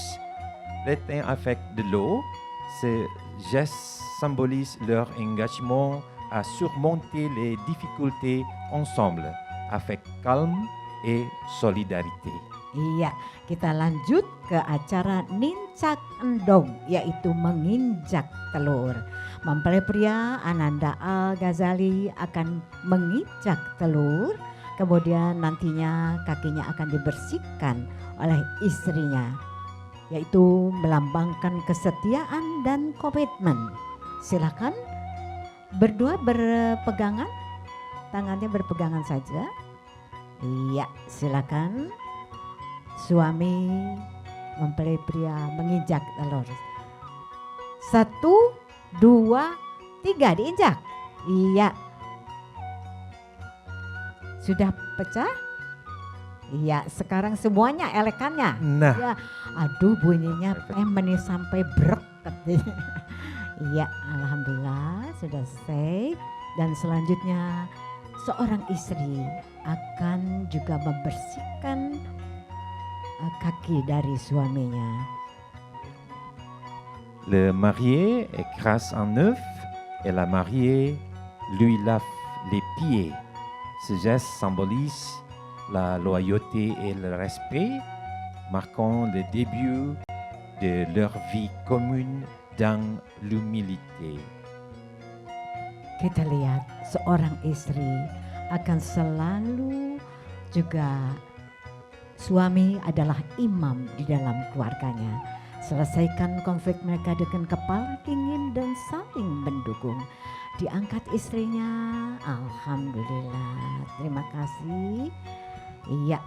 l'éteint avec de l'eau. Ce geste symbolise leur engagement à surmonter les difficultés ensemble, avec calme et solidarité. iya. Kita lanjut ke acara nincak endong, yaitu menginjak telur. Mempelai pria Ananda Al-Ghazali akan menginjak telur, kemudian nantinya kakinya akan dibersihkan oleh istrinya, yaitu melambangkan kesetiaan dan komitmen. Silakan berdua berpegangan, tangannya berpegangan saja. Iya, silakan. Suami mempelai pria menginjak telur. 1, 2, 3 diinjak. Iya. Sudah pecah? Iya, sekarang semuanya elekannya. Nah, Ya, aduh bunyinya ini sampai brek katanya. Iya, alhamdulillah sudah selesai. Dan selanjutnya seorang istri akan juga membersihkan kaki dari suaminya. le marié écrase un œuf et la mariée lui lave les pieds. Ce geste symbolise la loyauté et le respect, marquant le début de leur vie commune dans l'humilité. Kita lihat seorang istri akan selalu juga suami adalah imam di dalam keluarganya. Selesaikan konflik mereka dengan kepala dingin dan saling mendukung. Diangkat istrinya, alhamdulillah. Terima kasih. Iya,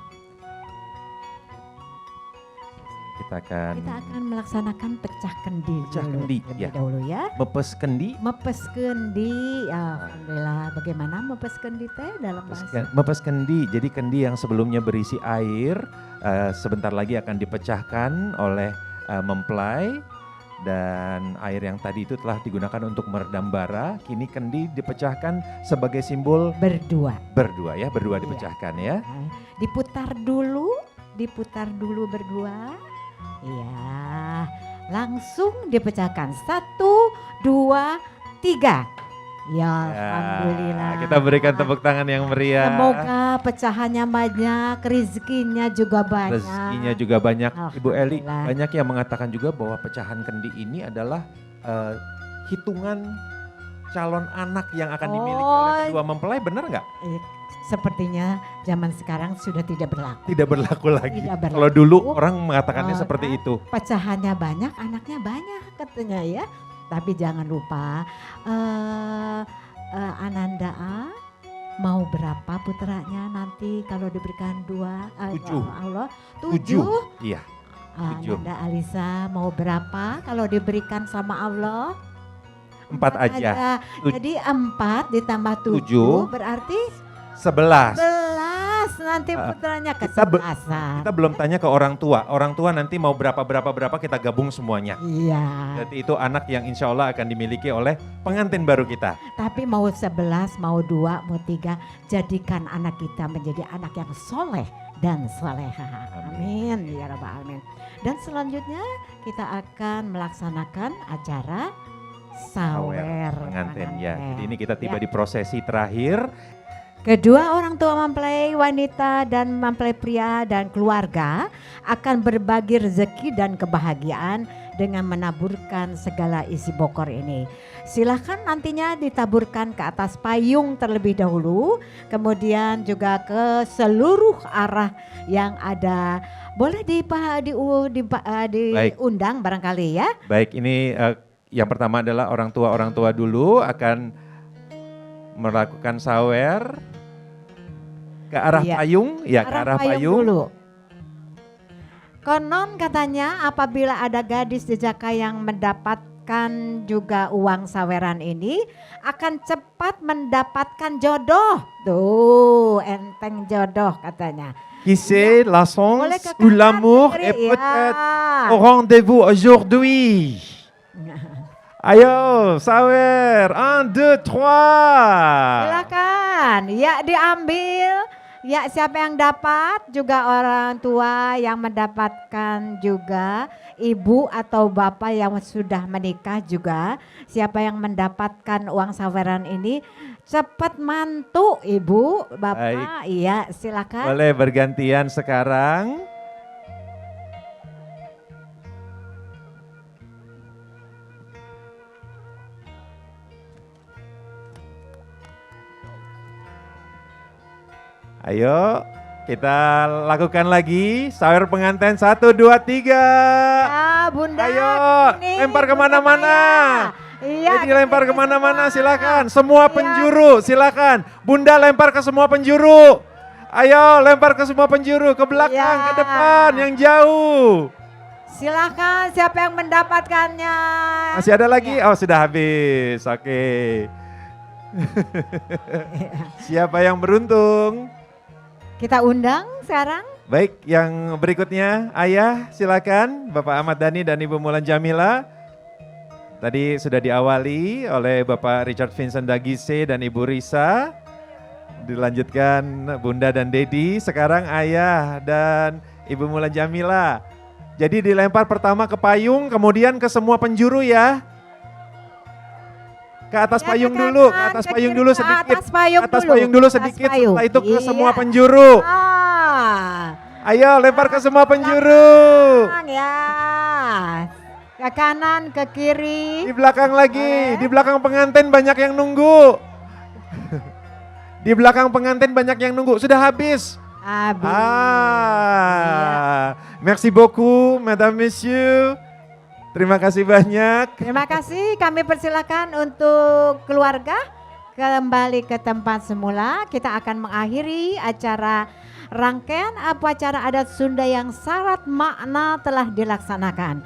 Kita akan kita akan melaksanakan pecah kendi Pecah dulu, kendi, terlebih ya. dahulu ya. mepes kendi. Mepes kendi, alhamdulillah. Bagaimana mepes kendi teh dalam bahasa? Mepes kendi, jadi kendi yang sebelumnya berisi air, sebentar lagi akan dipecahkan oleh mempelai, dan air yang tadi itu telah digunakan untuk meredam bara. Kini kendi dipecahkan sebagai simbol Berdua. berdua ya, berdua Iya. dipecahkan ya. Nah, diputar dulu berdua. Iya, langsung dipecahkan. 1, 2, 3. Ya, alhamdulillah. Kita berikan tepuk tangan yang meriah. Semoga pecahannya banyak, rezekinya juga banyak. Rezekinya juga banyak. Ibu Eli, Alhamdulillah. banyak yang mengatakan juga bahwa pecahan kendi ini adalah hitungan calon anak yang akan dimiliki oleh kedua mempelai, benar nggak? Sepertinya zaman sekarang sudah tidak berlaku. Tidak berlaku lagi. Tidak berlaku. Kalau dulu orang mengatakannya Oh, seperti kan? itu. Pecahannya banyak, anaknya banyak katanya ya. Tapi jangan lupa Ananda A mau berapa putranya nanti kalau diberikan 2? 7. Allah 7. 7. Iya. 7. Ananda Alisa mau berapa kalau diberikan sama Allah? 4 aja. Jadi 4 ditambah 7 7. berarti 11. 11 nanti putranya kita kesebelasan. Kita belum tanya ke orang tua. Orang tua nanti mau berapa kita gabung semuanya. Iya. Jadi itu anak yang insya Allah akan dimiliki oleh pengantin baru kita. Tapi mau 11, mau 2, mau 3, jadikan anak kita menjadi anak yang soleh dan soleha. Amin. Ya Rabbal Alamin. Dan selanjutnya kita akan melaksanakan acara sawer Pengantin ya. pengantin. Jadi ini kita tiba Ya. di prosesi terakhir. Kedua orang tua mempelai wanita dan mempelai pria dan keluarga akan berbagi rezeki dan kebahagiaan dengan menaburkan segala isi bokor ini. Silahkan nantinya ditaburkan ke atas payung terlebih dahulu, kemudian juga ke seluruh arah yang ada. Boleh diundang barangkali ya. Baik, ini yang pertama adalah orang tua dulu akan melakukan sawer ke arah Iya. payung, ya ke arah payung. Dulu. Konon katanya apabila ada gadis jejaka yang mendapat mendapatkan juga uang saweran ini akan cepat mendapatkan jodoh. Tuh, enteng jodoh katanya. Qui sait, la Boleh chance ke ou kanan, l'amour kiri, est peut-être ya. au rendez-vous aujourd'hui. Ayo, sawer. 1, 2, 3. Silakan, ya diambil. Ya, siapa yang dapat juga orang tua yang mendapatkan juga, ibu atau bapak yang sudah menikah juga, siapa yang mendapatkan uang saweran ini cepat mantu ibu, bapak. Iya, silakan. Boleh bergantian sekarang. Ayo, kita lakukan lagi. Sawer pengantin 1, 2, 3. Ya, Bunda. Ayo, kesini, lempar Bunda kemana-mana. Maya. Iya, Jadi lempar kesini kemana-mana, semua. silakan. Semua Iya. penjuru, silakan. Bunda lempar ke semua penjuru. Ayo, lempar ke semua penjuru, ke belakang, Iya. ke depan, yang jauh. Silakan, siapa yang mendapatkannya? Masih ada lagi? Ya. Oh, sudah habis. Oke. Siapa yang beruntung? Kita undang sekarang. Baik, yang berikutnya Ayah silakan, Bapak Ahmad Dhani dan Ibu Mulan Jamila. Tadi sudah diawali oleh Bapak Richard Vincent Dagise dan Ibu Risa. Dilanjutkan Bunda dan Dedi, sekarang Ayah dan Ibu Mulan Jamila. Jadi dilempar pertama ke payung, kemudian ke semua penjuru ya. Ke atas Ya, payung ke dulu, ke kanan, atas ke payung kiri, dulu ke sedikit. atas payung Atas dulu, payung dulu atas sedikit, payung. setelah itu ke Iya. semua penjuru. Ah. Ayo lempar ke semua penjuru. Belakang, ya. Ke kanan, ke kiri. Di belakang lagi, Boleh. di belakang pengantin banyak yang nunggu. Di belakang pengantin banyak yang nunggu, sudah habis. Habis. Merci beaucoup, Madame, Monsieur. Terima kasih banyak. Terima kasih, kami persilakan untuk keluarga kembali ke tempat semula. Kita akan mengakhiri acara rangkaian upacara adat Sunda yang syarat makna telah dilaksanakan.